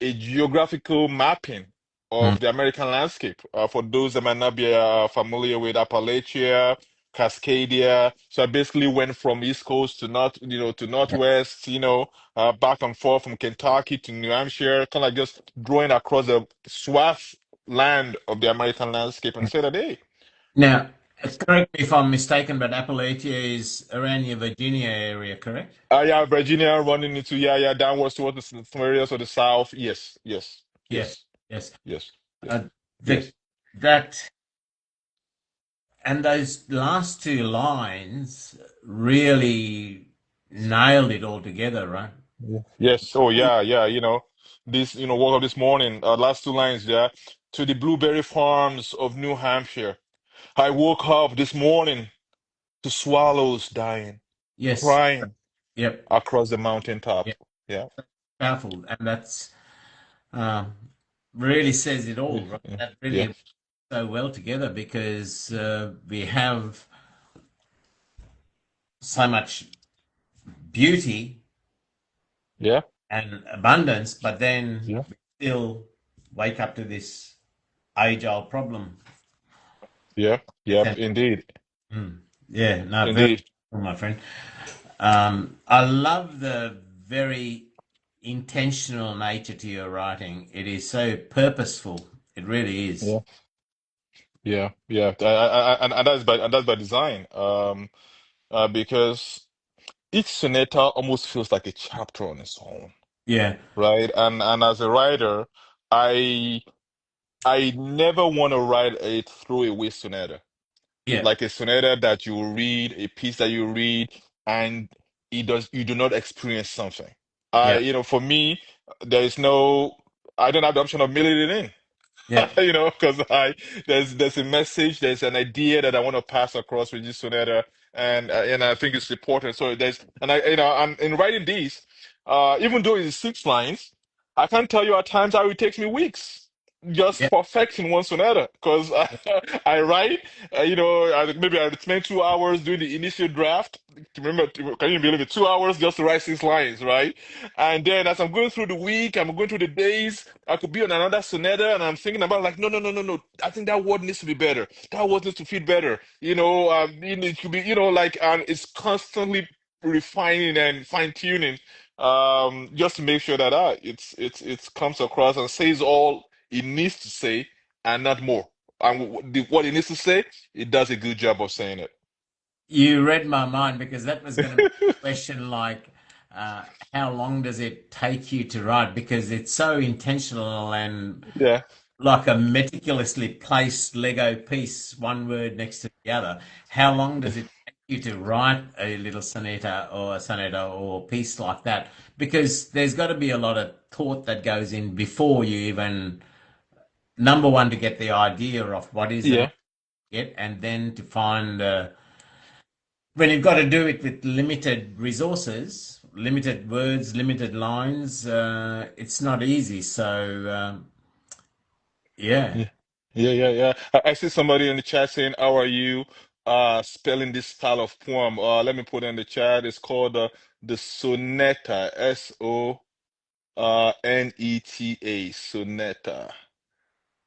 a geographical mapping Mm. of the American landscape. For those that might not be familiar with Appalachia, Cascadia, so I basically went from East Coast to to Yeah. Northwest, back and forth from Kentucky to New Hampshire, kind of like just drawing across the swath land of the American landscape and say that, hey, Now, correct me if I'm mistaken, but Appalachia is around your Virginia area, correct? yeah, Virginia running into downwards towards some areas of the South. Yes, yes, Yeah. yes, Yes. yes, yes, Uh, the yes, that and those last two lines really nailed it all together, right? yeah. Yes. Oh yeah, yeah. Woke up this morning. Last two lines there. To the blueberry farms of New Hampshire. I woke up this morning to swallows dying, Yes. crying Yep. across the mountaintop. Yep. Yeah. Powerful, and that's um, really says it Yeah. all, right? Yeah. That Yeah. really so well together because we have so much beauty Yeah. and abundance, but then Yeah. we still wake up to this age-old problem. Yeah. Yep. Indeed. Mm. Yeah, no, very Indeed. cool, my friend. I love the very intentional nature to your writing. It is so purposeful. It really is. Yeah. Yeah. Yeah. And that's by design. Because each sonata almost feels like a chapter on its own, Yeah, right? And as a writer, I I never want to write a throwaway sonata, yeah, like a sonata that you read, a piece that you read, and you do not experience something. yeah, For me, there is no, I don't have the option of mailing it in. Yeah. Because there's a message, there's an idea that I want to pass across with this sonata, and I think it's important. So there's and I I'm in writing these, even though it's 6 lines, I can't tell you at times how it takes me weeks just Yeah. perfecting one sonata because I write, maybe I spend 2 hours doing the initial draft. Remember, can you believe it? 2 hours just to write 6 lines, right? And then as I'm going through the week, I'm going through the days, I could be on another sonata and I'm thinking about like, no, no, no, no, no. I think that word needs to be better. That word needs to fit better. It should be, like, and it's constantly refining and fine tuning, just to make sure that it comes across and says all it needs to say and not more. And what it needs to say, it does a good job of saying it. You read my mind because that was going to be a question like, uh, how long does it take you to write? Because it's so intentional and Yeah. like a meticulously placed Lego piece, one word next to the other. How long does it take you to write a little sonata or a piece like that? Because there's got to be a lot of thought that goes in before you even, number one, to get the idea of what is it I Yeah. get, and then to find when you've got to do it with limited resources, limited words, limited lines, it's not easy. So, yeah. Yeah. Yeah, yeah, yeah. I see somebody in the chat saying, "How are you spelling this style of poem?" Let me put it in the chat. It's called the soneta, Soneta, soneta.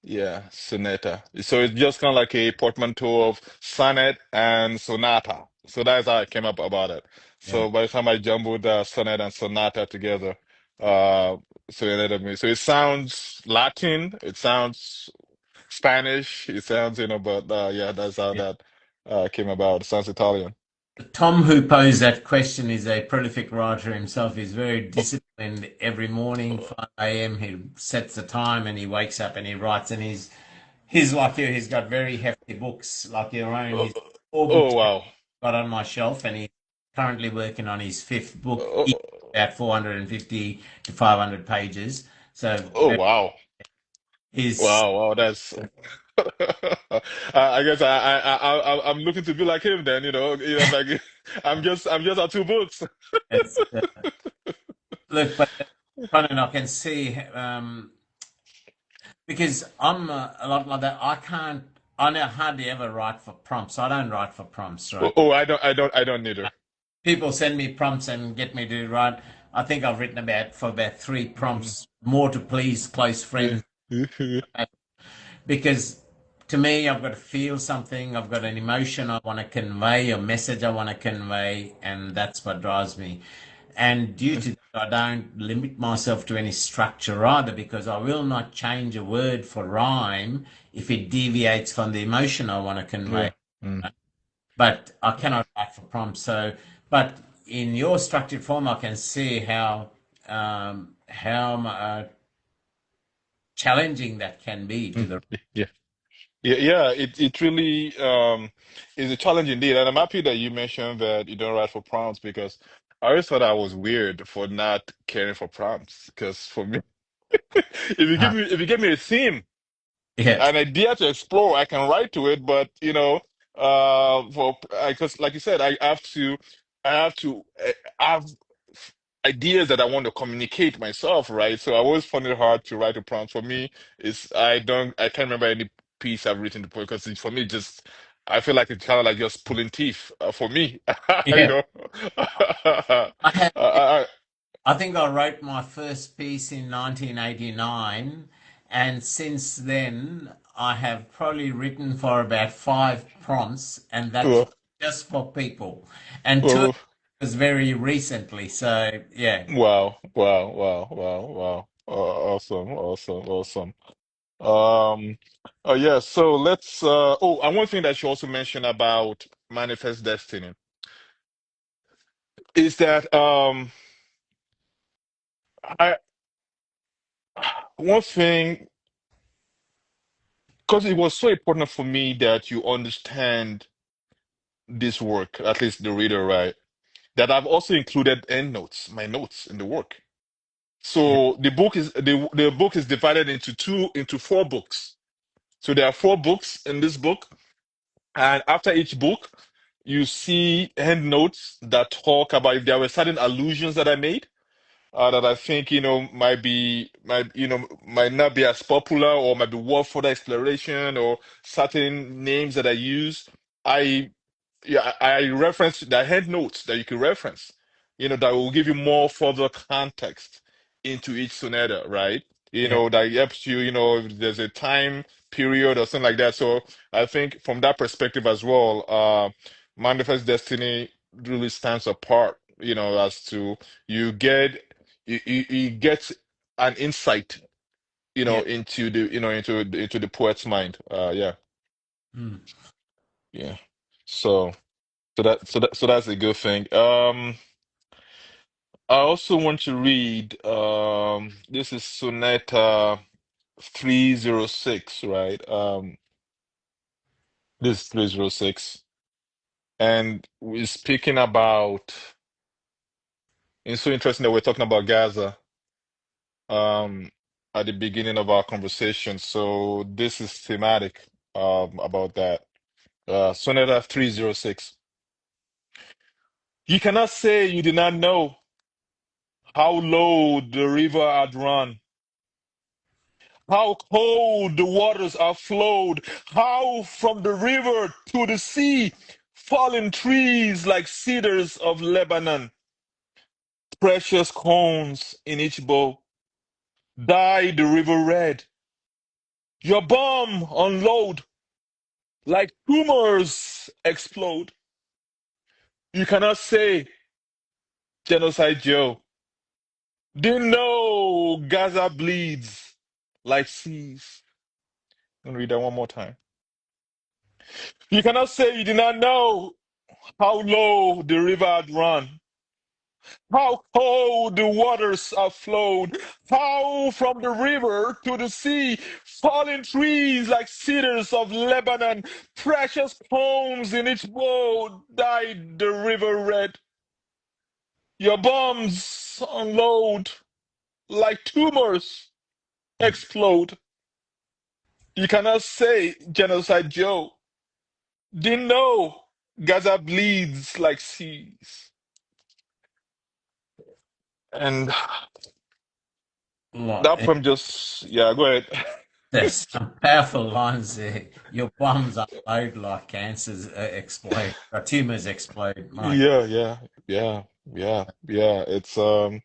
Yeah, sonata. So it's just kind of like a portmanteau of sonnet and sonata. So that's how I came up about it. Yeah. So by the time I jumbled sonnet and sonata together, uh, so it ended up me. So it sounds Latin, it sounds Spanish, it sounds, but yeah, that's how Yeah. that came about. It sounds Italian. Tom, who posed that question, is a prolific writer himself. He's very disciplined. Every morning, 5 a.m., he sets the time and he wakes up and he writes. And he's like you. He's got very hefty books like your own. Oh, He's 4 books oh wow. got on my shelf, and he's currently working on his fifth book, Oh, each about 450 to 500 pages. So oh wow. he's Wow, wow, that's I guess I'm looking to be like him then, like I'm just at 2 books. it's, look, but Conan, I can see because I'm a lot like that. I can't. I know hardly ever write for prompts. I don't write for prompts, Oh, right? oh, I don't neither. People send me prompts and get me to write. I think I've written about 3 prompts, more to please close Yeah. friends, because to me, I've got to feel something. I've got an emotion I want to convey, a message I want to convey, and that's what drives me. And due to that, I don't limit myself to any structure either, because I will not change a word for rhyme if it deviates from the emotion I want to convey. Yeah. Mm. But I cannot write for prompts. So, but in your structured form, I can see how challenging that can be to Mm. the. Yeah. Yeah, yeah, it really is a challenge indeed. And I'm happy that you mentioned that you don't write for prompts because I always thought I was weird for not caring for prompts. Because for me, if you give me a theme, Yeah, an idea to explore, I can write to it, but for because like you said, I have to have ideas that I want to communicate myself, right? So I always find it hard to write a prompt. For me, I can't remember any piece I've written before because for me, just I feel like it's kind of like just pulling teeth for me, you yeah. know. I had. I, I think I wrote my first piece in 1989, and since then I have probably written for about 5 prompts, and that's I, just for people. And two of uh, them was very recently. So yeah, Wow, wow, wow, wow, wow. Awesome, awesome, awesome. Um, oh yeah, so and one thing that you also mentioned about manifest destiny is that I one thing because it was so important for me that you understand this work, at least the reader, right? That I've also included endnotes, my notes in the work. Yeah. So the book is divided into four books. So there are four books in this book, and after each book, you see endnotes that talk about if there were certain allusions that I made that I think might not be as popular or might be worth further exploration, or certain names that I use. I I reference the head notes that you can reference, that will give you more further context into each sonata, right? Yeah. That helps you, if there's a time period or something like that. So I think from that perspective as well, Manifest Destiny really stands apart, as to you get an insight, Yeah. into the poet's mind. Yeah, Mm. yeah. So. So that's a good thing. I also want to read this is Soneta 306, right? This is 306. And we're speaking about, it's so interesting that we're talking about Gaza um at the beginning of our conversation. So this is thematic about that. Soneta 306. You cannot say you did not know how low the river had run, how cold the waters are flowed, how from the river to the sea, fallen trees like cedars of Lebanon, precious cones in each bow, dye the river red. Your bomb unload, like tumors explode. You cannot say, Genocide Joe, didn't know Gaza bleeds like seas. I'm gonna read that one more time. You cannot say you did not know how low the river had run, how cold the waters have flowed, how from the river to the sea, fallen trees like cedars of Lebanon, precious poems in each bow dyed the river red. Your bombs unload like tumors explode. You cannot say, Genocide Joe, didn't know Gaza bleeds like seas. And that Lot. poem just, yeah, go ahead. There's some powerful lines there. Your bombs unload like cancers explode, or tumors explode. My Yeah, yeah, yeah, yeah, yeah. It's the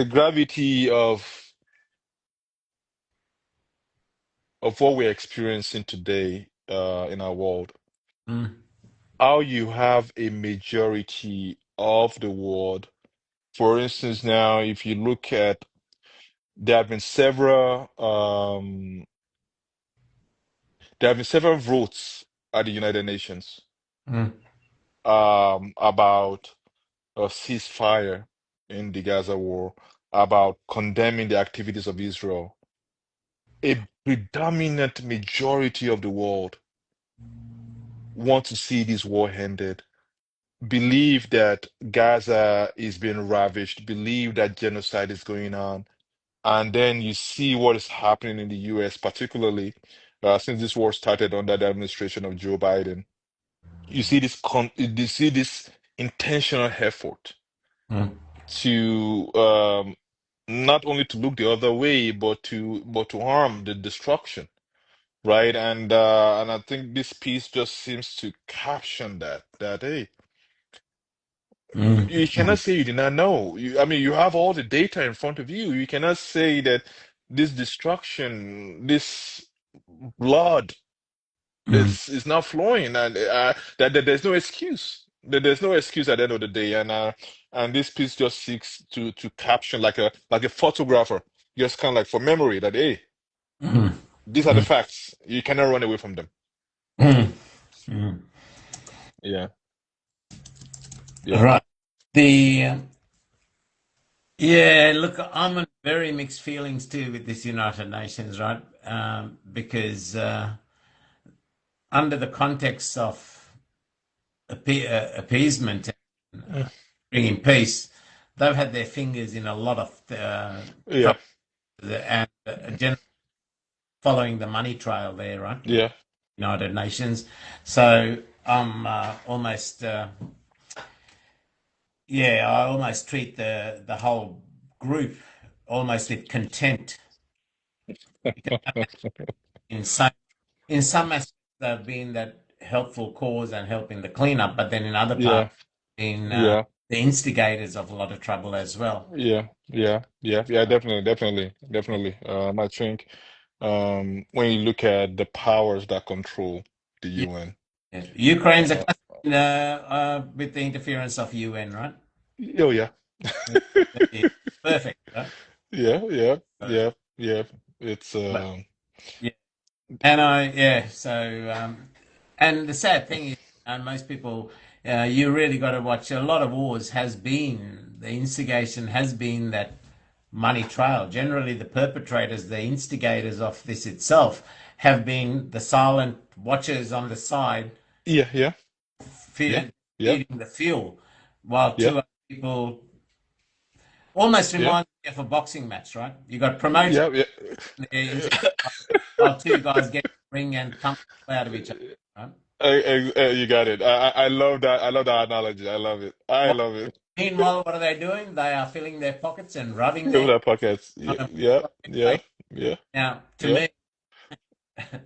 gravity of what we're experiencing today in our world. mm, How you have a majority of the world. For instance, now if you look at, there have been several votes at the United Nations mm, about a ceasefire in the Gaza war, about condemning the activities of Israel. A predominant majority of the world want to see this war ended, believe that Gaza is being ravished, believe that genocide is going on. And then you see what is happening in the US, particularly since this war started under the administration of Joe Biden. You see this intentional effort mm, to not only to look the other way, but to harm the destruction, right? And I think this piece just seems to caption that hey, mm, you cannot mm, say you did not know. I mean, you have all the data in front of you. You cannot say that this destruction, this blood mm, is not flowing, and that there's no excuse. That there's no excuse at the end of the day, and this piece just seeks to caption like a photographer, just kind of like for memory that hey, mm, these are the mm, facts. You cannot run away from them. mm, mm. Yeah, yeah. Right. The Yeah, look, I'm on very mixed feelings too with this United Nations, right? Because under the context of appeasement and Mm, bringing peace, they've had their fingers in a lot of Yeah, trouble and generally following the money trail there, right? With yeah. United Nations. So I'm almost, yeah, I almost treat the whole group almost with contempt because in some in some aspects they've been that helpful cause and helping the cleanup, but then in other parts, Yeah, been yeah, the instigators of a lot of trouble as well. yeah, yeah, yeah, yeah, definitely, definitely, definitely. I think when you look at the powers that control the Yeah, UN, yeah. Ukraine's a uh, classic with the interference of UN, right? oh yeah. Yeah, yeah. Perfect, right? Yeah, yeah, Uh, yeah, yeah. It's but yeah, and and the sad thing is, most people, you really got to watch. A lot of wars has been the instigation has been that money trail. Generally, the perpetrators, the instigators of this itself, have been the silent watchers on the side, yeah, yeah, yeah, yeah, feeding the fuel, while yeah, two other people almost yeah, reminds me of a boxing match, right? You got promoters yeah, yeah. there while two guys get in the ring and thump out of each other, right? You got it. I love that. I love that analogy. I love it. I Well, love it. meanwhile, what are they doing? They are filling their pockets and rubbing Fill their that pockets. on Yeah, a yeah, yeah, yeah, now, to yeah, me,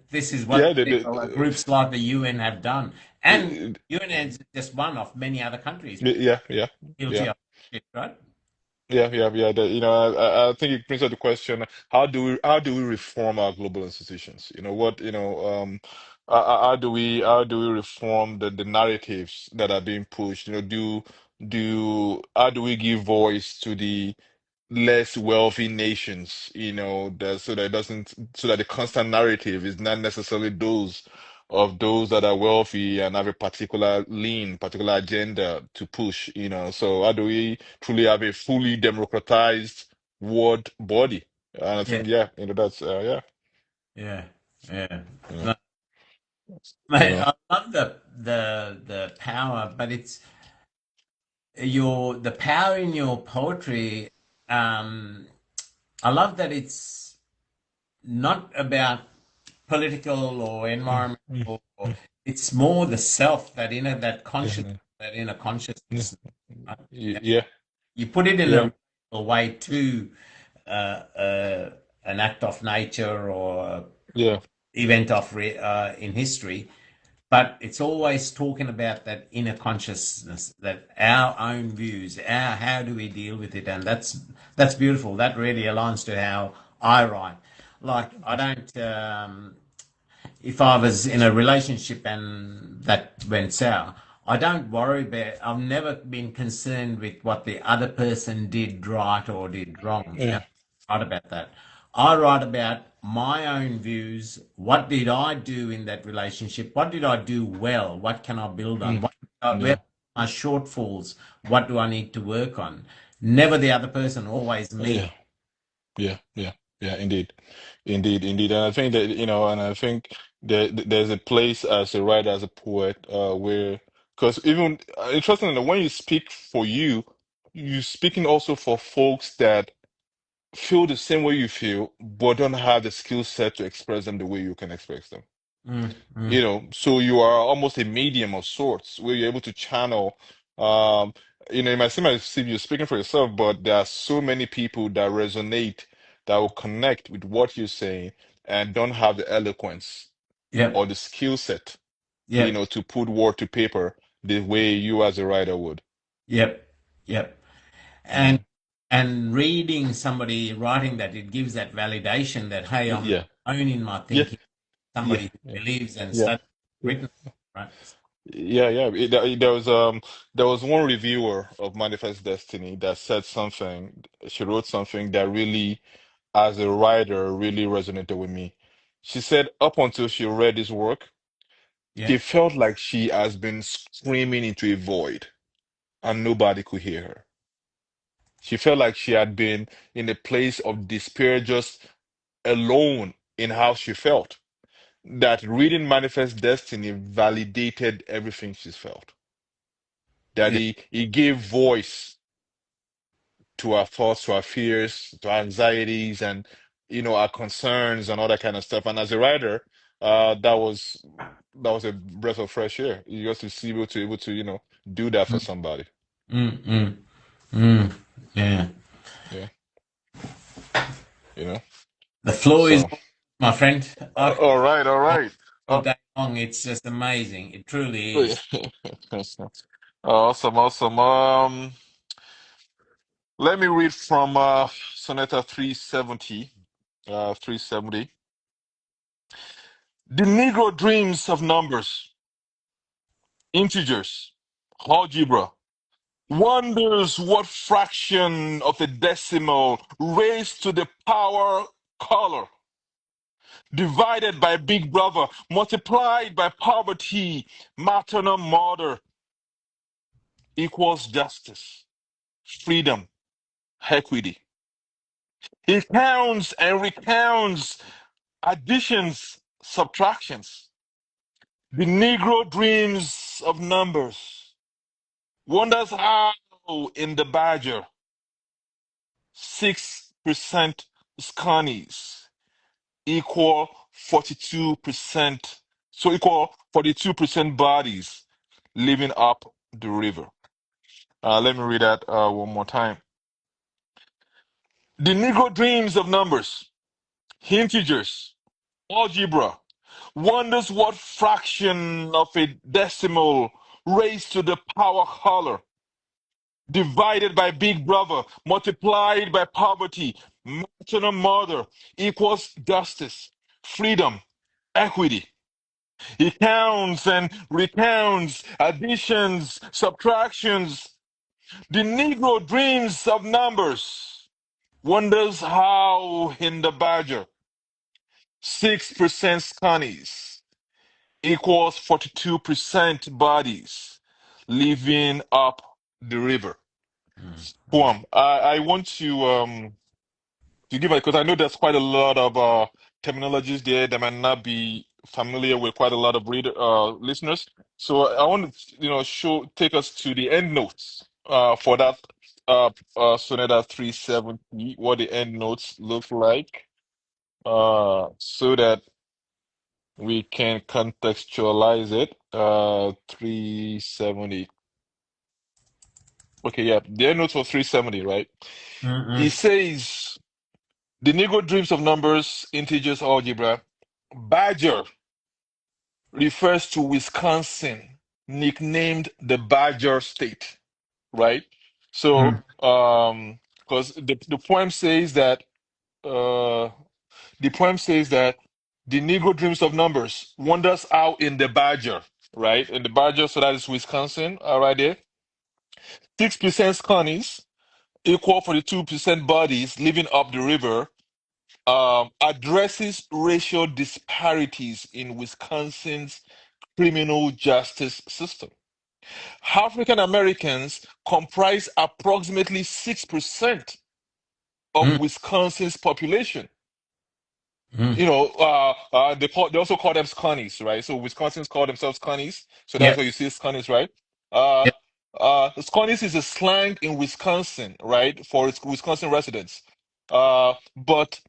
this is yeah. what people, groups like the UN have done, and UN is just one of many other countries yeah, yeah, guilty yeah. of it, right? Yeah, yeah, yeah. I think it brings up the question: how do we reform our global institutions? How do we reform the narratives that are being pushed? How do we give voice to the less wealthy nations, that so that it doesn't so that the constant narrative is not necessarily those of those that are wealthy and have a particular agenda to push, So how do we truly have a fully democratized world body? And I Yeah, think, yeah, that's yeah, yeah. yeah, No, you mate, know, I love the power, but it's the power in your poetry. Um, I love that it's not about political or mm, mm, environmental. mm, It's more the self, that yeah, conscious, yeah, that inner yeah, consciousness. Right? yeah, You put it in yeah, a way to uh, an act of nature or yeah, event in history, but it's always talking about that inner consciousness, that our own views, our how do we deal with it, and that's beautiful. That really aligns to how I write. Like I don't. If I was in a relationship and that went sour, I don't worry about. I've never been concerned with what the other person did right or did wrong. yeah, Write about that. I write about my own views. What did I do in that relationship? What did I do well? What can I build on? mm, Where yeah. are my shortfalls? What do I need to work on? Never the other person, always Yeah. me. Yeah, yeah, yeah, indeed, indeed, indeed, and I think that and I think that there's a place as a writer, as a poet, where because even interestingly, when you speak for you, you're speaking also for folks that feel the same way you feel, but don't have the skill set to express them the way you can express them. Mm, mm. So you are almost a medium of sorts where you're able to channel. Um, it might seem as if you're speaking for yourself, but there are so many people that resonate, that will connect with what you're saying and don't have the eloquence Yep, or the skill set, yep, to put word to paper the way you as a writer would. yep, yep. And Yeah, reading somebody writing that, it gives that validation that hey, I'm not yeah, alone in my yeah, thinking. yeah, Somebody yeah, who believes and yeah. studies Yeah. written, right? Yeah, yeah. There was one reviewer of Manifest Destiny that said something. She wrote something that really, as a writer, really resonated with me. She said up until she read this work, Yeah, she felt like she has been screaming into a void and nobody could hear her. She felt like she had been in a place of despair, just alone in how she felt. That reading Manifest Destiny validated everything she's felt. That yeah, he gave voice to our thoughts, to our fears, to our anxieties, and our concerns and all that kind of stuff. And as a writer, that was a breath of fresh air. You got to see able to do that for somebody. Mm, mm, mm. Yeah. Yeah, you know. The floor is So, my friend. I could all right, all go right. all Uh, day long. It's just amazing. It truly oh, yeah. is. Awesome, awesome. Let me read from Soneta 370. 370. The Negro dreams of numbers, integers, algebra, wonders what fraction of a decimal raised to the power color, divided by big brother, multiplied by poverty, maternal mother, equals justice, freedom, equity. He counts and recounts additions, subtractions. The Negro dreams of numbers, wonders how in the Badger 6% Scunnies equal 42%, so equal 42% bodies living up the river. Let me read that one more time. The Negro dreams of numbers, integers, algebra, wonders what fraction of a decimal raised to the power color, divided by big brother, multiplied by poverty, maternal mother, equals justice, freedom, equity. He counts and recounts additions, subtractions. The Negro dreams of numbers, wonders how in the Badger 6% Scunnies equals 42% bodies living up the river. Mm, mm. Poem. I want to give it because I know there's quite a lot of terminologies there that might not be familiar with quite a lot of listeners. So I want to take us to the end notes for that Sonata 370, what the end notes look like, so that we can contextualize it. 370. Okay, yeah, the end notes for 370, right? He Mm, says. The Negro dreams of numbers, integers, algebra. Badger refers to Wisconsin, nicknamed the Badger State, right? So, mm, because the poem says that uh, the poem says that the Negro dreams of numbers, wonders out in the Badger, right? In the Badger, so that is Wisconsin, right there. 6% Connies, equal 42% bodies living up the river, addresses racial disparities in Wisconsin's criminal justice system. African Americans comprise approximately 6% of mm, Wisconsin's population. mm. They also call them Scunnies, right? So Wisconsin's call themselves Scunnies. So that's Yep. why you see Scunnies, right? Uh, Yep. Scunnies is a slang in Wisconsin, right, for its Wisconsin residents. But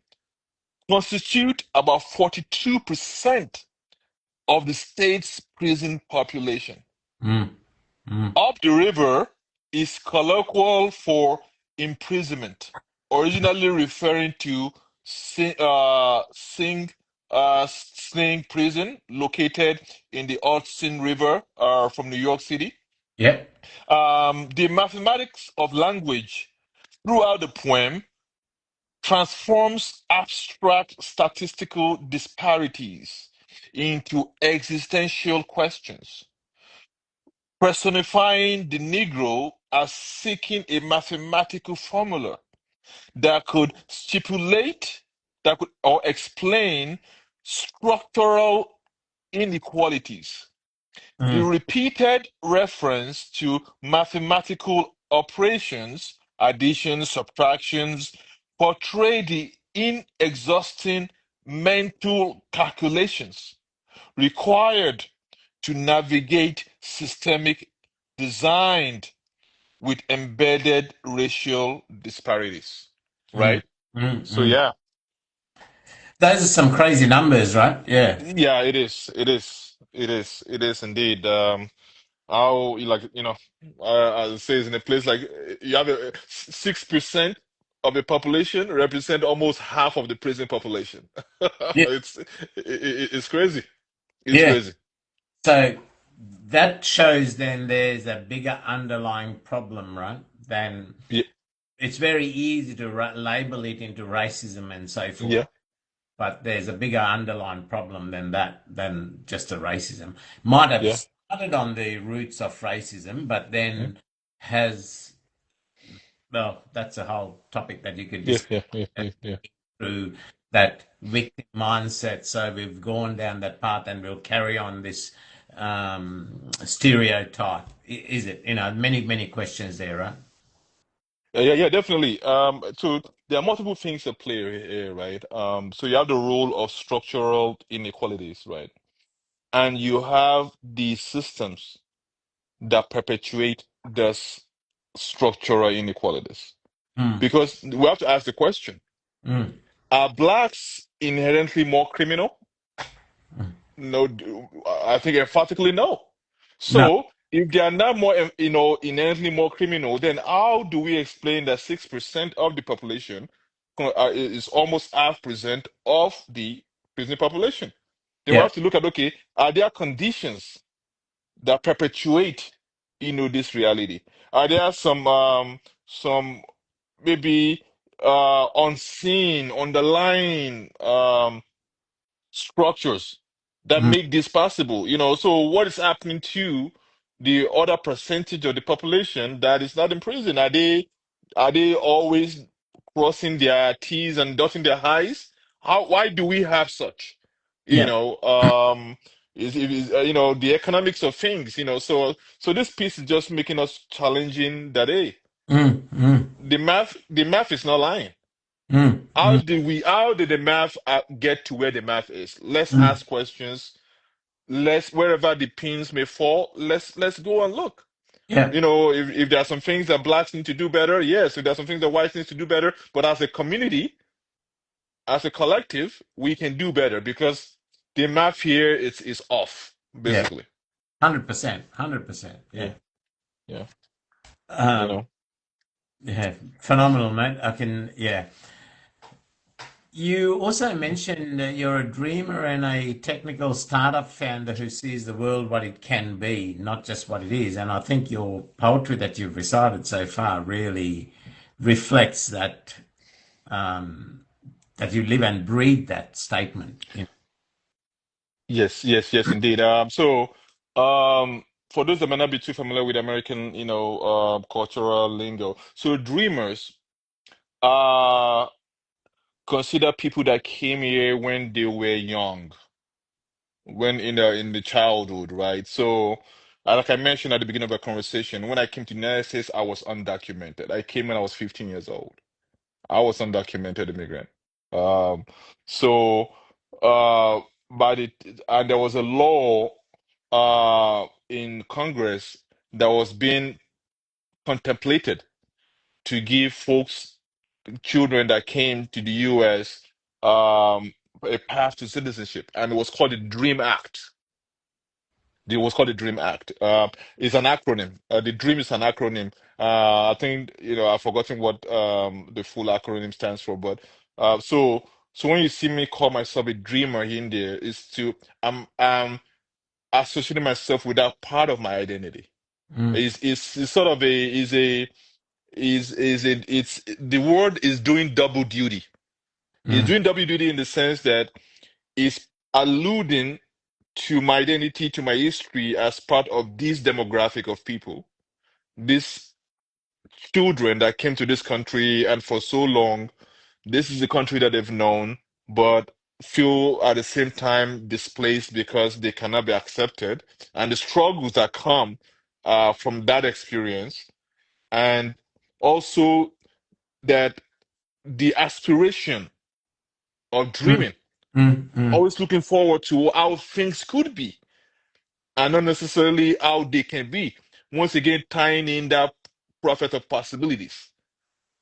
constitute about 42% of the state's prison population. Mm, mm. Up the river is colloquial for imprisonment, originally referring to Sing Prison, located in the Hudson River from New York City. Yep. The mathematics of language throughout the poem transforms abstract statistical disparities into existential questions, personifying the Negro as seeking a mathematical formula that could stipulate, that could or explain structural inequalities. The Mm, repeated reference to mathematical operations, additions, subtractions, portray the inexhausting mental calculations required to navigate systemic designed with embedded racial disparities, Mm, right? mm, So mm. yeah, Those are some crazy numbers, right? Yeah. yeah, it is, it is indeed. How like as it says in a place like you have 6% of the population represent almost half of the prison population. Yeah. It's crazy. It's Yeah. crazy. So that shows then there's a bigger underlying problem, right? Than Yeah, it's very easy to label it into racism and so forth. yeah, But there's a bigger underlying problem than that, than just a racism. Might have yeah, started on the roots of racism, but yeah, then has, well, that's a whole topic that you could yeah, discuss yeah, yeah, yeah, yeah. through that victim mindset. So we've gone down that path and we'll carry on this stereotype. Is it? Many, many questions there, right? Yeah, definitely. So there are multiple things at play here, right? So you have the role of structural inequalities, right? And you have the systems that perpetuate this structural inequalities. Mm, Because we have to ask the question, mm, are blacks inherently more criminal? mm. No, I think emphatically no. No. So if they are not more, inherently more criminal, then how do we explain that 6% of the population is almost half percent of the prison population? Then we Yeah. have to look at, okay, are there conditions that perpetuate, this reality? Are there some maybe unseen, underlying structures that Mm, make this possible? So what is happening to the other percentage of the population that is not in prison? Are they always crossing their T's and dotting their I's? Why do we have such? You yeah. know, is the economics of things, so this piece is just making us challenging that, hey, Mm, mm, the math is not lying. mm, mm, How did the math get to where the math is? Let's mm. ask questions. Wherever the pins may fall, let's go and look. Yeah. If there are some things that blacks need to do better, yes. If there are some things that whites need to do better, but as a community, as a collective, we can do better because the math here is off, Yeah. basically. 100%. 100%. Yeah, Yeah. yeah. You Um, know. yeah. Phenomenal, mate. Yeah. You also mentioned that you're a dreamer and a technical startup founder who sees the world what it can be, not just what it is. And I think your poetry that you've recited so far really reflects um, that you live and breathe that statement. Yes, yes, yes, indeed. For those that may not be too familiar with American, cultural lingo, so dreamers are considered people that came here when they were young, when in the childhood, right? So, like I mentioned at the beginning of our conversation, when I came to the United States, I was undocumented. I came when I was 15 years old. I was undocumented immigrant. Um, so, uh, but and there was a law in Congress that was being contemplated to give folks, children that came to the US, a path to citizenship, and it was called the Dream Act. It was called the Dream Act. It's an acronym. The Dream is an acronym. I think I've forgotten what the full acronym stands for, but so when you see me call myself a dreamer here in there, is to I'm associating myself with that part of my identity. Mm, Is sort of a is a is it it's the word is doing double duty. It's mm, doing double duty in the sense that it's alluding to my identity, to my history as part of this demographic of people, these children that came to this country, and for so long, this is the country that they've known, but feel at the same time displaced because they cannot be accepted, and the struggles that come from that experience, and also that the aspiration of mm, dreaming, mm, mm. always looking forward to how things could be and not necessarily how they can be. Once again, tying in that prophet of possibilities,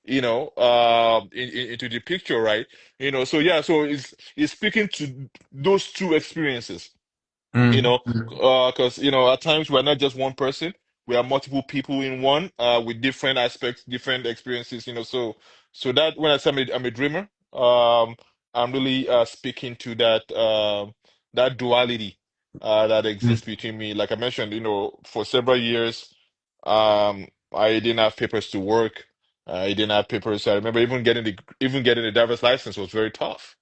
into the picture, right? So yeah, so it's speaking to those two experiences, you Mm, know, mm. because at times we're not just one person, we are multiple people in one, with different aspects, different experiences, so that when I say I'm a dreamer, I'm really speaking to that duality that Mm. exists between me. Like I mentioned, for several years, I didn't have papers to work. I didn't have papers. I remember even getting the driver's license was very tough.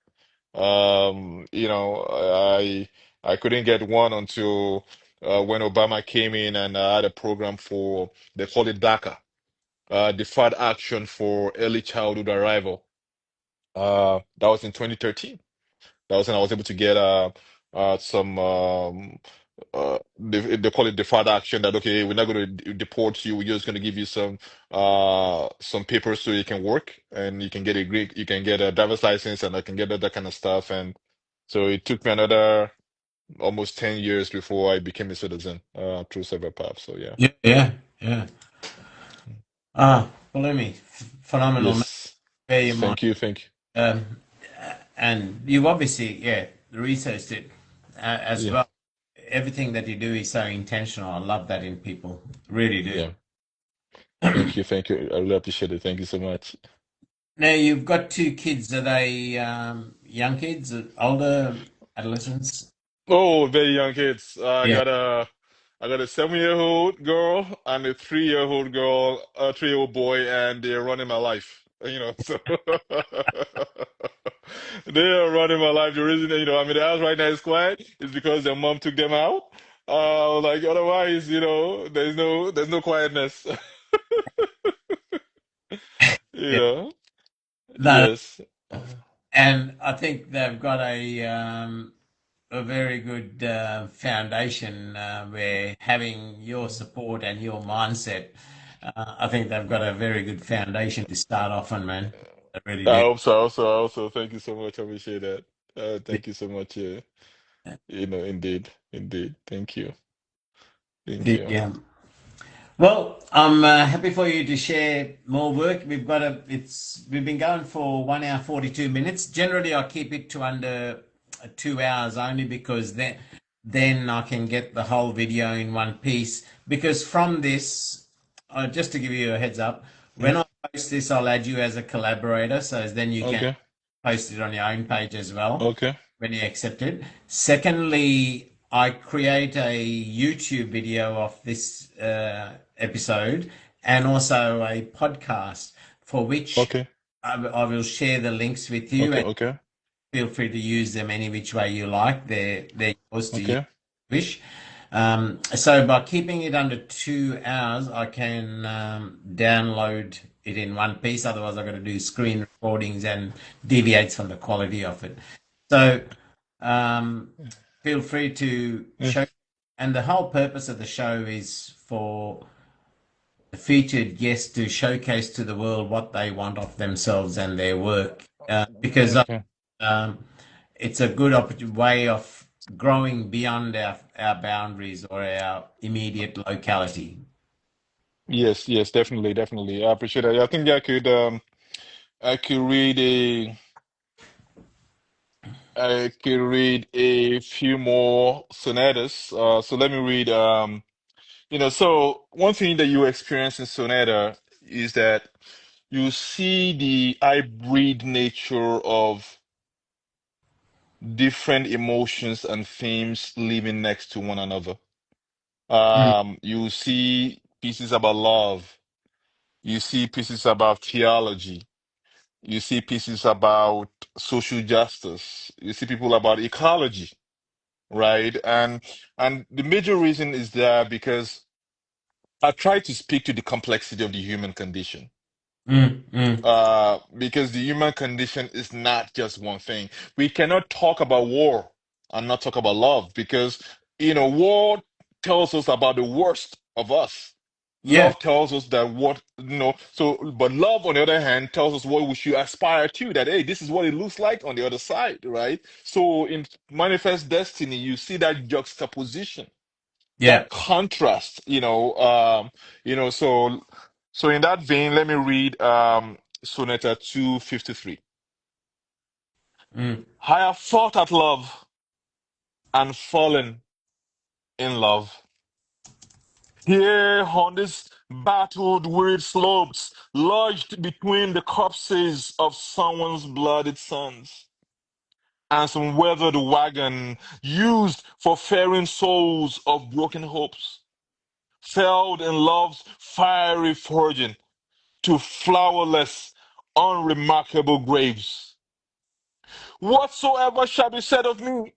I couldn't get one until when Obama came in and had a program for, they call it DACA, Deferred Action for Early Childhood Arrival. That was in 2013. That was when I was able to get some they call it deferred action, that okay, we're not going to deport you, we're just going to give you some papers so you can work and you can get you can get a driver's license and I can get that kind of stuff. And so it took me another almost 10 years before I became a citizen through several paths. So yeah. Yeah, yeah, yeah. Pelumi, phenomenal, man. Yes. Bear your mind. Thank you. Thank you. Um, and you've obviously, yeah, researched it as Yeah. well. Everything that you do is so intentional. I love that in people. Really do. Yeah. Thank you. Thank you. I really appreciate it. Thank you so much. Now, you've got two kids. Are they young kids, older, adolescents? Oh, very young kids. Yeah. I got a 7-year-old girl and a 3-year-old girl, a 3-year-old boy, and they're running my life. So they are running my life. The reason, I mean, the house right now is quiet is because their mom took them out. Like otherwise, there's no quietness. You Yeah. know. No, Yes. and I think they've got a very good foundation where having your support and your mindset, I think they've got a very good foundation to start off on, man. I really I do. hope so. Also, thank you so much. I appreciate that. Thank you so much. Yeah. Indeed, indeed. Thank you. Thank The, you. well, I'm happy for you to share more work. We've been going for 1 hour 42 minutes. Generally, I keep it to under 2 hours only because then I can get the whole video in one piece. Because from this, just to give you a heads up, when Mhm. I post this, I'll add you as a collaborator, so then you can Okay. post it on your own page as well Okay. when you accept it. Secondly, I create a YouTube video of this episode and also a podcast for which Okay. I will share the links with you, Okay. and Okay. feel free to use them any which way you like. They're yours to use Okay. wish. So by keeping it under 2 hours, I can download it in one piece. Otherwise, I've got to do screen recordings and deviates from the quality of it. So um, feel free to Yeah. show. And the whole purpose of the show is for the featured guests to showcase to the world what they want of themselves and their work. Because Okay. um, it's a good way of growing beyond our boundaries or our immediate locality. Yes. Yes. Definitely. Definitely. I appreciate that. I think I could read a few more sonatas. So let me read. So one thing that you experience in sonata is that you see the hybrid nature of different emotions and themes living next to one another. Mm, You see pieces about love, you see pieces about theology, you see pieces about social justice, you see people about ecology, right? And the major reason is that because I try to speak to the complexity of the human condition. mm. Because the human condition is not just one thing. We cannot talk about war and not talk about love because, war tells us about the worst of us. Yeah, Love tells us that but love, on the other hand, tells us what we should aspire to, that, hey, this is what it looks like on the other side, right? So in Manifest Destiny, you see that juxtaposition, yeah, that contrast, so. So in that vein, let me read Soneta 253. Mm. I have fought at love and fallen in love. Here on these battled weird slopes, lodged between the corpses of someone's blooded sons, and some weathered wagon used for ferrying souls of broken hopes, felled in love's fiery forging to flowerless, unremarkable graves. Whatsoever shall be said of me,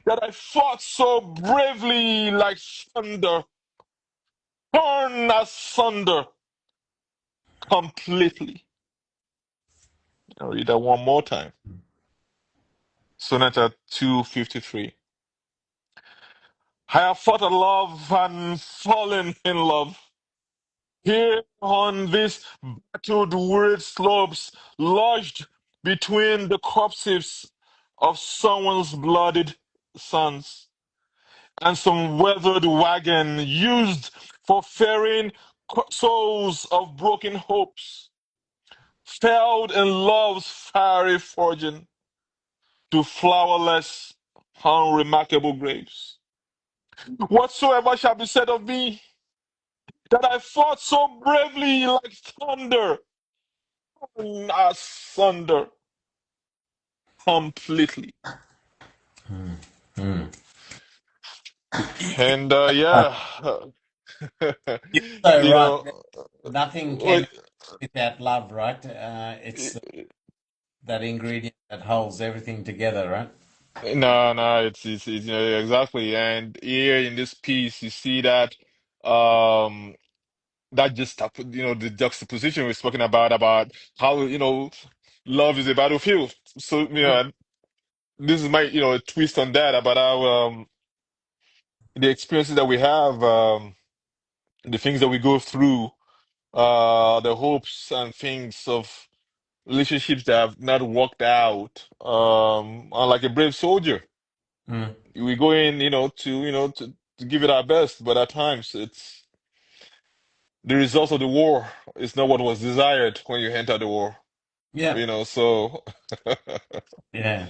that I fought so bravely like thunder, torn asunder completely. I'll read that one more time. Sonata 253. I have fought a love and fallen in love. Here on these battled weird slopes, lodged between the corpses of someone's blooded sons, and some weathered wagon used for ferrying souls of broken hopes, felled in love's fiery forging to flowerless, unremarkable graves. Whatsoever shall be said of me, that I fought so bravely like thunder, asunder completely. Mm. And Uh, yeah, You're so you right. know, Nothing can what, exist without love, right? It's that ingredient that holds everything together, right? no, no, it's exactly. And here in this piece, you see that um that just the juxtaposition we're speaking about how love is a battlefield. So this is my a twist on that about how the experiences that we have, the things that we go through, the hopes and things of relationships that have not worked out, are like a brave soldier. Mm. We go in, to give it our best, but at times it's the results of the war is not what was desired when you enter the war. Yeah, So yeah,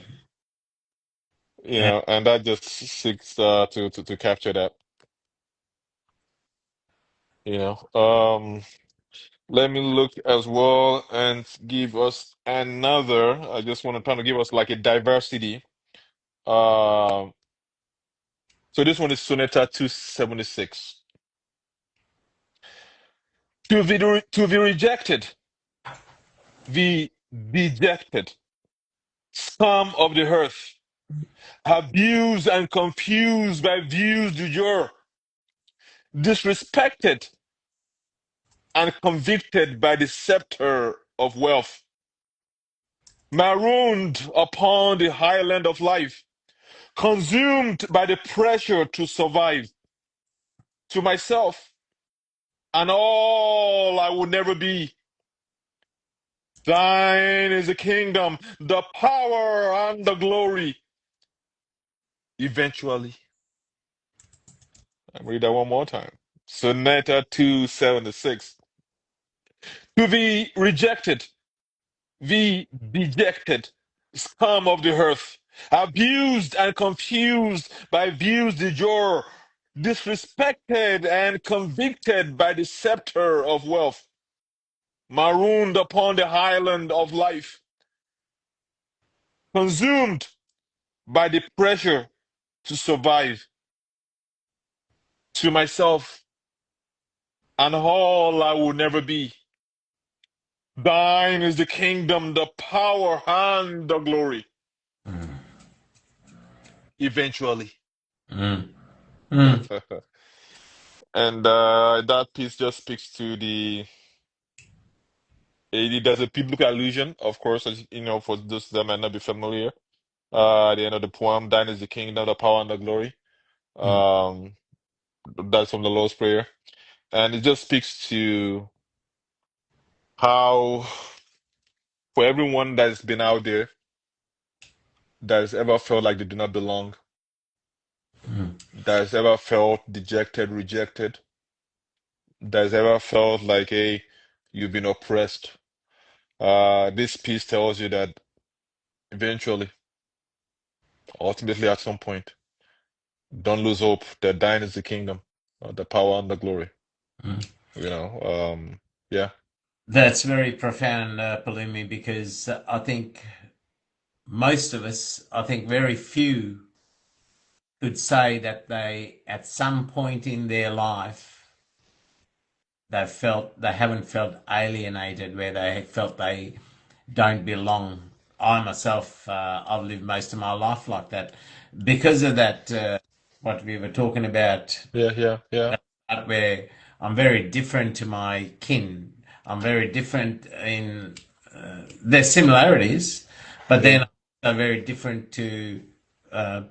yeah. and that just seeks to capture that, you know. Let me look as well and give us another. I just want to try to give us like a diversity. Um, so this one is Sonata 276. To be rejected, the dejected, scum of the earth, abused and confused by views du jour, disrespected and convicted by the scepter of wealth, marooned upon the highland of life, consumed by the pressure to survive, to myself and all I will never be. Thine is the kingdom, the power, and the glory. Eventually, I'll read that one more time. Sonata 276. To be rejected, the dejected, scum of the earth, abused and confused by views du jour, disrespected and convicted by the scepter of wealth, marooned upon the highland of life, consumed by the pressure to survive, to myself and all I will never be. Thine is the kingdom, the power, and the glory. Mm. Eventually. Mm. Mm. And that piece just speaks to there's a biblical allusion, of course, as you know, for those that might not be familiar. At the end of the poem, thine is the kingdom, the power, and the glory. Mm. Um, that's from the Lord's Prayer. And it just speaks to how, for everyone that's been out there, that has ever felt like they do not belong, Mm. that has ever felt dejected, rejected, that's ever felt like, hey, you've been oppressed. This piece tells you that eventually, ultimately, at some point, don't lose hope that thine is the kingdom, the power and the glory. Mm. You know, yeah, That's very profound, Pelumi, because I think most of us, I think very few could say that they, at some point in their life, they haven't felt alienated, where they felt they don't belong. I myself, I've lived most of my life like that because of that. What we were talking about, yeah, yeah, yeah, that part where I'm very different to my kin. I'm very different in there's similarities, but then yeah, I'm very different to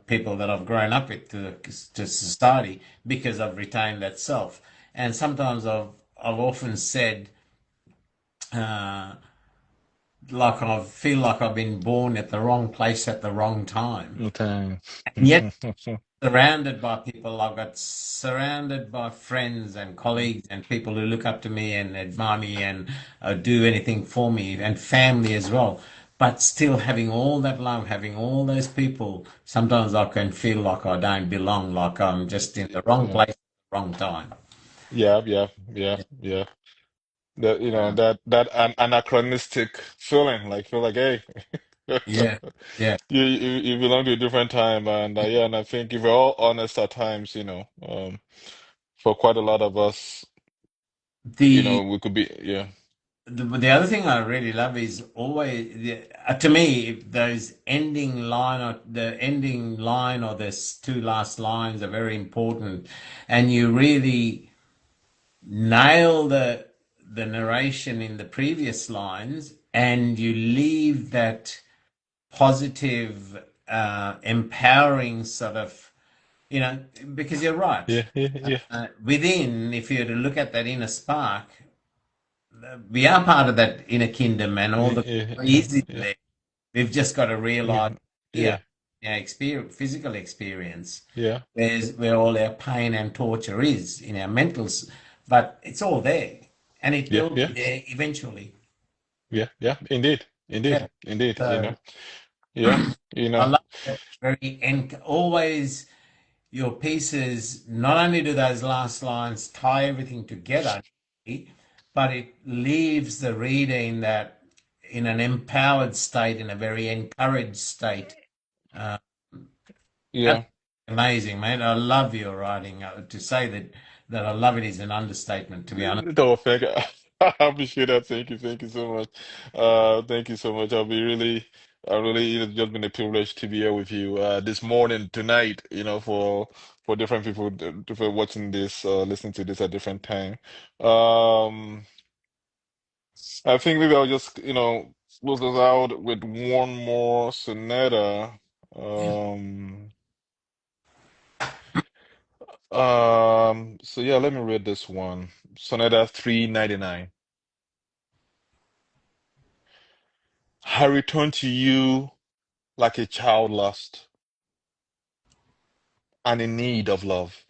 people that I've grown up with, to society, because I've retained that self. And sometimes I've often said, uh, like I feel like I've been born at the wrong place at the wrong time, okay. and yet surrounded by people. I've got surrounded by friends and colleagues and people who look up to me and admire me and do anything for me, and family as well. But still having all that love, having all those people, sometimes I can feel like I don't belong, like I'm just in the wrong Yeah, place at the wrong time. yeah, yeah, yeah, yeah. That that anachronistic feeling, like feel like, hey, Yeah, yeah. you belong to a different time, and yeah, and I think if we're all honest at times, for quite a lot of us, The we could be, yeah, the other thing I really love is always to me, those ending line, or the ending line, or the two last lines are very important, and you really nail the narration in the previous lines, and you leave that positive, empowering sort of, because you're right. yeah, yeah, yeah, Within, if you were to look at that inner spark, we are part of that inner kingdom, and all yeah, the yeah, glory yeah, is in yeah, there. We've just got to realize yeah, here, yeah, experience, physical experience, yeah, where all our pain and torture is in our mentals, but it's all there, and it yeah, will yeah, be there eventually. yeah, yeah, indeed, Yeah. indeed, indeed, So yeah, I love that very end. Always your pieces. Not only do those last lines tie everything together, but it leaves the reader in an empowered state, in a very encouraged state. Uh, That's yeah. amazing, mate. I love your writing. To say that I love it is an understatement, to be honest. No, thank you. I appreciate that. Thank you so much. Thank you so much. I really, it's just been a privilege to be here with you this morning, tonight. For different people, different watching this, listening to this at different time. Um, I think maybe I'll just, close us out with one more sonata. Um, so yeah, let me read this one. Sonata 399. I return to you like a child lost and in need of love.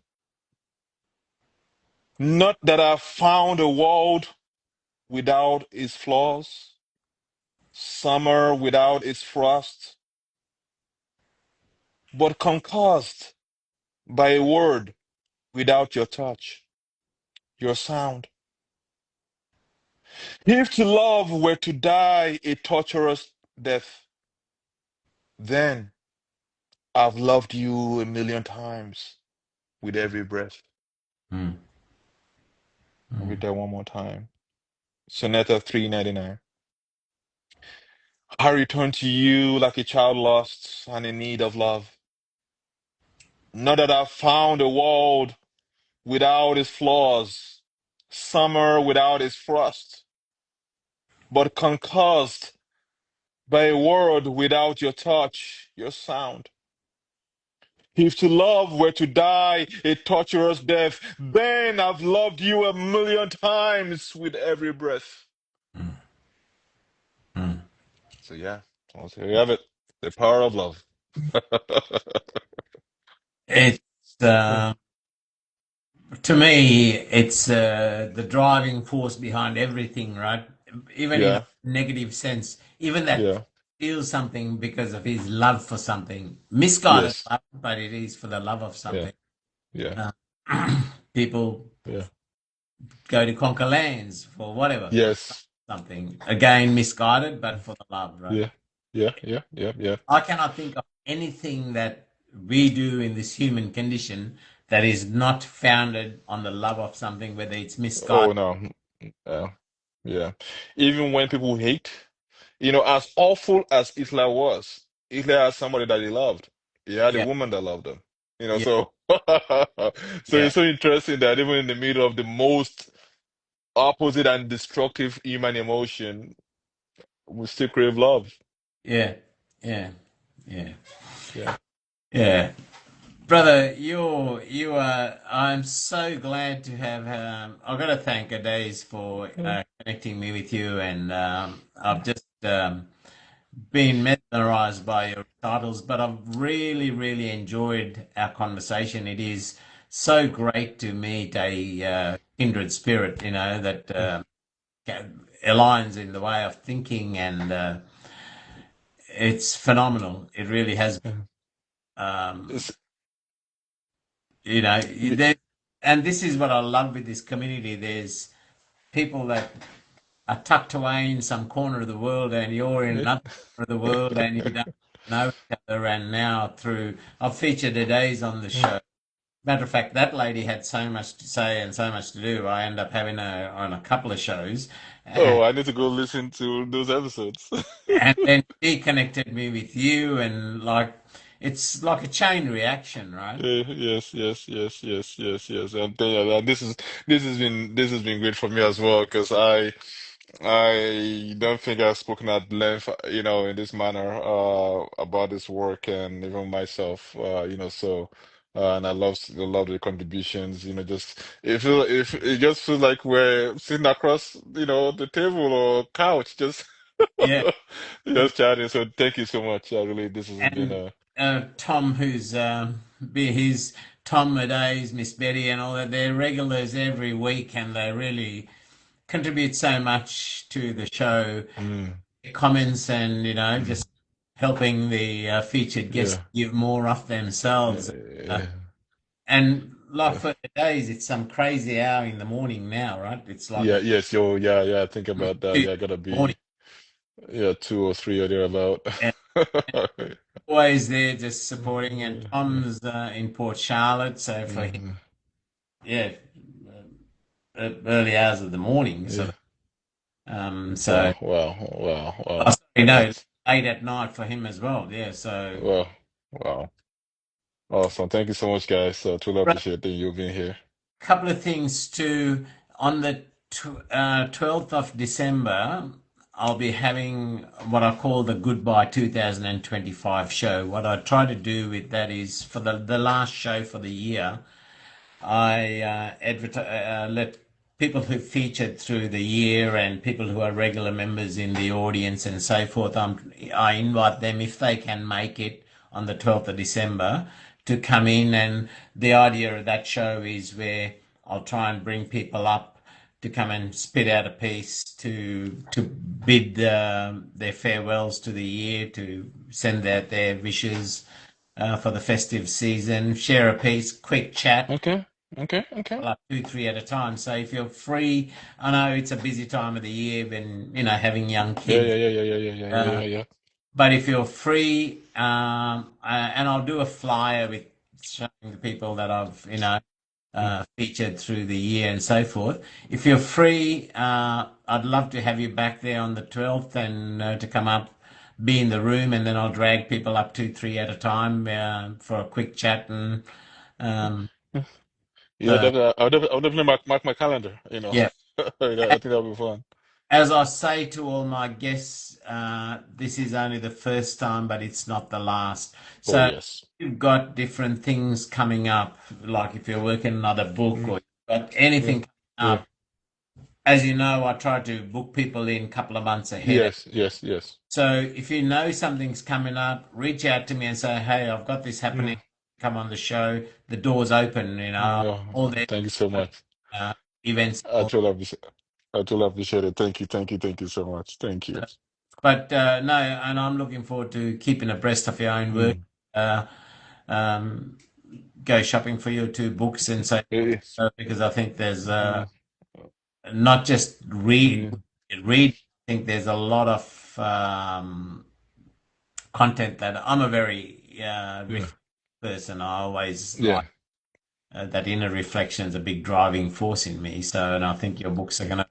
Not that I found a world without its flaws, summer without its frost, but concussed by a word without your touch, your sound. If to love were to die a torturous death, then I've loved you a million times with every breath. Mm, I'll mm. read that one more time. Sonata 399. I return to you like a child lost and in need of love. Not that I've found a world without its flaws, summer without its frost, but concussed by a world without your touch, your sound. If to love were to die a torturous death, then I've loved you a million times with every breath. Mm, mm. So yeah, so here you have it. The power of love. It's To me, it's the driving force behind everything, right? Even in a Yeah, negative sense, even that yeah, feels something because of his love for something, misguided yes, love, but it is for the love of yeah, something. yeah, Uh, people yeah, go to conquer lands for whatever, for yes, something. Again, misguided, but for the love, right? yeah, yeah, yeah, yeah, yeah. I cannot think of anything that we do in this human condition that is not founded on the love of something, whether it's misguided. Oh no, yeah, yeah. Even when people hate, as awful as Hitler was, Hitler had somebody that he loved. He had a Yeah, woman that loved him. yeah, So so yeah, it's so interesting that even in the middle of the most opposite and destructive human emotion, we still crave love. yeah, yeah, yeah, Yeah. yeah. Brother, you are. I'm so glad to have. I've got to thank Adaze for Mm. connecting me with you, and I've just been mesmerized by your titles. But I've really, really enjoyed our conversation. It is so great to meet a kindred spirit, that aligns in the way of thinking, and it's phenomenal. It really has. Yeah. Um, It's, the- there, and this is what I love with this community. There's people that are tucked away in some corner of the world, and you're in yeah. another corner of the world, and you don't know each other. And now I've featured the days on the show. Matter of fact, that lady had so much to say and so much to do. I end up having her on a couple of shows, Oh, I need to go listen to those episodes. and then she connected me with you, and like it's like a chain reaction, right? Yes, yes, yes, yes, yes, yes. And this has been great for me as well because I don't think I've spoken at length, in this manner, about this work and even myself, so, and I love the contributions, just it just feels like we're sitting across, the table or couch, just Yeah. just chatting. So thank you so much. This has been And Tom, who's he's Tom Adays, Miss Betty, and all that. They're regulars every week, and they really contribute so much to the show. mm, Comments and mm, just helping the featured guests yeah, give more off yeah, themselves. Uh, yeah, and like yeah. for the days, it's some crazy hour in the morning now, right? It's like Yeah, yes, yo, yeah, yeah, think about that. 2 in Yeah, I gotta the morning. be, yeah, 2 or 3 or thereabout. And always there just supporting. And Yeah, Tom's in Port Charlotte, so for him, yeah, yeah, early hours of the morning, yeah. so Wow, wow, wow, oh, wow. sorry, no, That's late at night for him as well. Yeah, so wow, wow. Awesome. Thank you so much, guys. Truly a appreciate you being here. couple of things too. On the 12th of December, I'll be having what I call the Goodbye 2025 show. What I try to do with that is for the last show for the year. I let people who featured through the year and people who are regular members in the audience and so forth. I invite them if they can make it on the 12th of December to come in. And the idea of that show is where I'll try and bring people up to come and spit out a piece to bid their farewells to the year, to send out their wishes for the festive season, share a piece, quick chat, Okay, okay, okay. like two, three at a time. So if you're free, I know it's a busy time of the year when, having young Yeah, kids. yeah, yeah, yeah, yeah, yeah, yeah, yeah, Uh, yeah, yeah. but if you're free, and I'll do a flyer with showing the people that I've, Mm. featured through the year and so forth. If you're free, I'd love to have you back there on the 12th and to come up, be in the room, and then I'll drag people up two, three at a time for a quick chat and um, Yeah, uh, I'll definitely mark my calendar. yeah. Yeah, I think that'll be fun. As I say to all my guests, this is only the first time, but it's not the last. Oh, So yes. you've got different things coming up, like if you're working another book Mm, or you've got yeah, anything coming yeah. up. As you know, I try to book people in a couple of months ahead. Yes, yes, yes. So if you know something's coming up, reach out to me and say, "Hey, I've got this happening. Mm, come on the show. The door's open, all No, the thank you so much. uh, events. I truly appreciate I truly appreciate it. Thank you, thank you, thank you so much. Thank you. But no, and I'm looking forward to keeping abreast of your own work. Mm. Uh, um, go shopping for your two books and so Eh, because I think there's mm, not just mm, read. I think there's a lot of content that I'm a very yeah, person. I always like yeah. that inner reflection is a big driving force in me. So, and I think your books are going to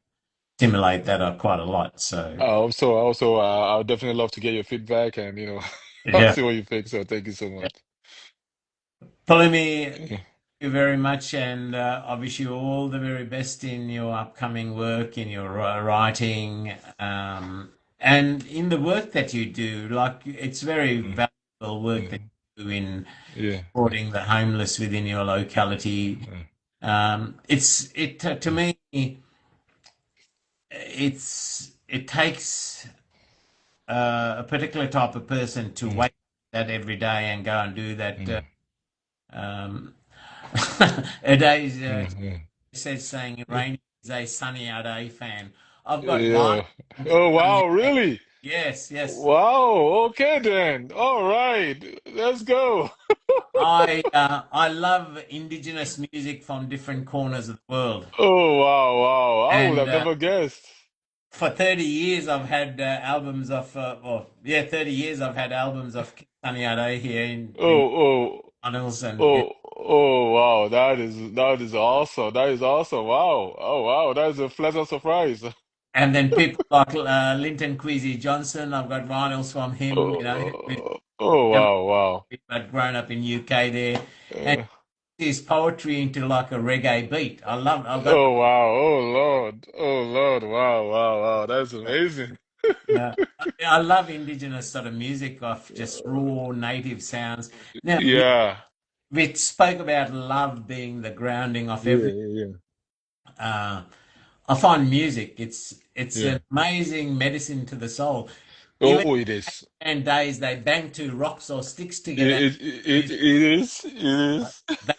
stimulate that quite a lot. So, I'll definitely love to get your feedback and I'll yeah. see what you think. So thank you so Yeah. much. Polemy, thank Yeah, you very much, and I wish you all the very best in your upcoming work, in your writing, and in the work that you do. Like, it's very mm, valuable work that mm, you do in yeah, supporting the homeless within your locality. mm, To mm, me, it takes a particular type of person to mm, wake up that every day and go and do that. mm, Um, a day's mm, mm. says saying rainy is a sunny out day fan. I've got vinyl Yeah. Oh on wow, UK. really? Yes, yes. Wow. Okay then. All right. Let's go. I love indigenous music from different corners of the world, Oh wow, wow. I would and have never guessed. for 30 years I've had albums of, 30 years I've had albums of Sunny Ade here in Oh, oh, Arnold's, and oh, wow. That is awesome. That is awesome. Wow. Oh wow. That is a pleasant surprise. then people like Linton Kwesi Johnson. I've got vinyls from him, who's Oh wow, wow. I'd grown up in UK there, and Uh, his poetry into like a reggae beat. I've got, oh wow. Oh Lord. Oh Lord. Wow, wow, wow. That's amazing. yeah, I love indigenous sort of music of just raw native sounds. Now, Yeah. we spoke about love being the grounding of Yeah, everything. yeah, Uh, I find music, it's yeah. an amazing medicine to the soul. Oh, Even oh, it is. in days they bang two rocks or sticks together. It is. It is. They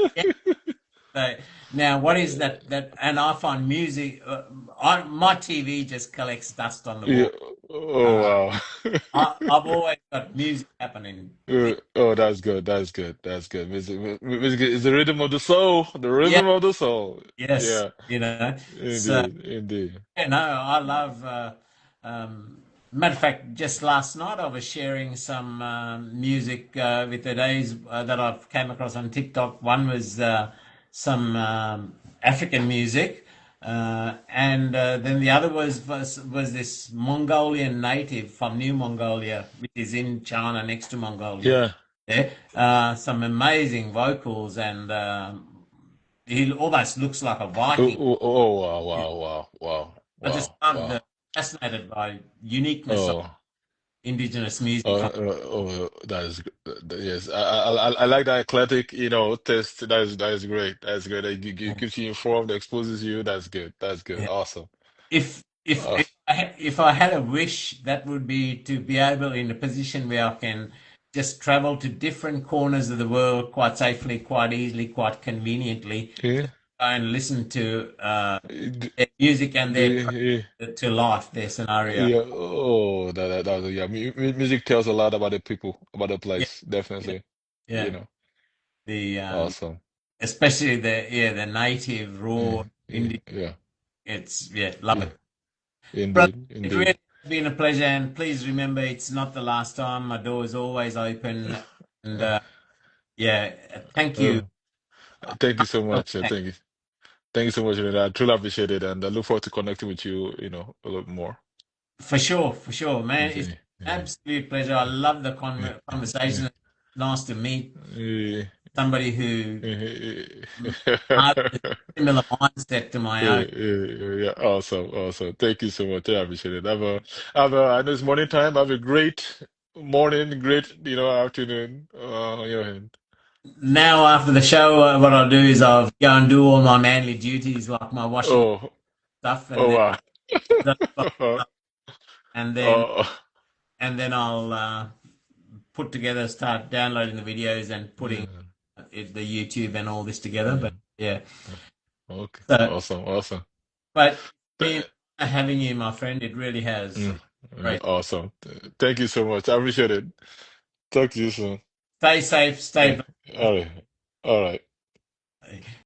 So now, what is that? And I find music. My TV just collects dust on the Yeah. wall. Oh Uh, wow. I've always got music happening. Oh, that's good. That's good. That's good. Music is the rhythm of the soul. The Yeah, rhythm of the soul. yes, Yeah. So Indeed. Indeed. I love. Um, Matter of fact, just last night I was sharing some music with the days that I've came across on TikTok. One was some African music, and then the other was this Mongolian native from New Mongolia, which is in China next to Mongolia. Yeah. Yeah, some amazing vocals, and he almost looks like a Oh, Viking. oh, oh, wow, wow, wow, wow, I just wow, loved wow. fascinated by uniqueness of Oh. indigenous music from. That is yes. I like that eclectic, test. That is great. That's great. It keeps you informed, exposes you. That's good. That's good. Yeah. Awesome. If if Uh, if I had a wish, that would be to be able in a position where I can just travel to different corners of the world quite safely, quite easily, quite conveniently, yeah. and listen to D- their music and their yeah. to life, their scenario. Yeah. Oh, yeah. Music tells a lot about the people, about the Yeah, place. yeah, Definitely. You yeah. know. The Awesome. especially the native raw Yeah. Yeah. Indian. Yeah. It's love Yeah. it. Brother, Indeed. it really Indeed. has been a pleasure, and please remember it's not the last time. My door is always open, and yeah, thank you. Uh, Thank you so much. Thank you. Thank you so much, Rene. I truly appreciate it, and I look forward to connecting with you, a lot more. For sure, man. It's an Yeah, absolute pleasure. I love the yeah, yeah, conversation. Nice to meet yeah, somebody who yeah. has a similar mindset to my Yeah, own. yeah. Awesome, awesome. Thank you so much. I appreciate it. I know it's morning time. Have a great morning, great, afternoon. On your hand. Now, after the show, what I'll do is I'll go and do all my manly duties, like my washing Oh, stuff, oh wow. and then Oh, I'll put together, start downloading the videos and putting yeah. the YouTube and all this together. But Mm. yeah, Okay. so Awesome. Awesome. but it's been Th- having you, my friend. It really has. mm, Great. Awesome. Thank you so much. I appreciate it. Talk to you soon. Stay safe. Stay. Yeah. All right. All right. Blessed.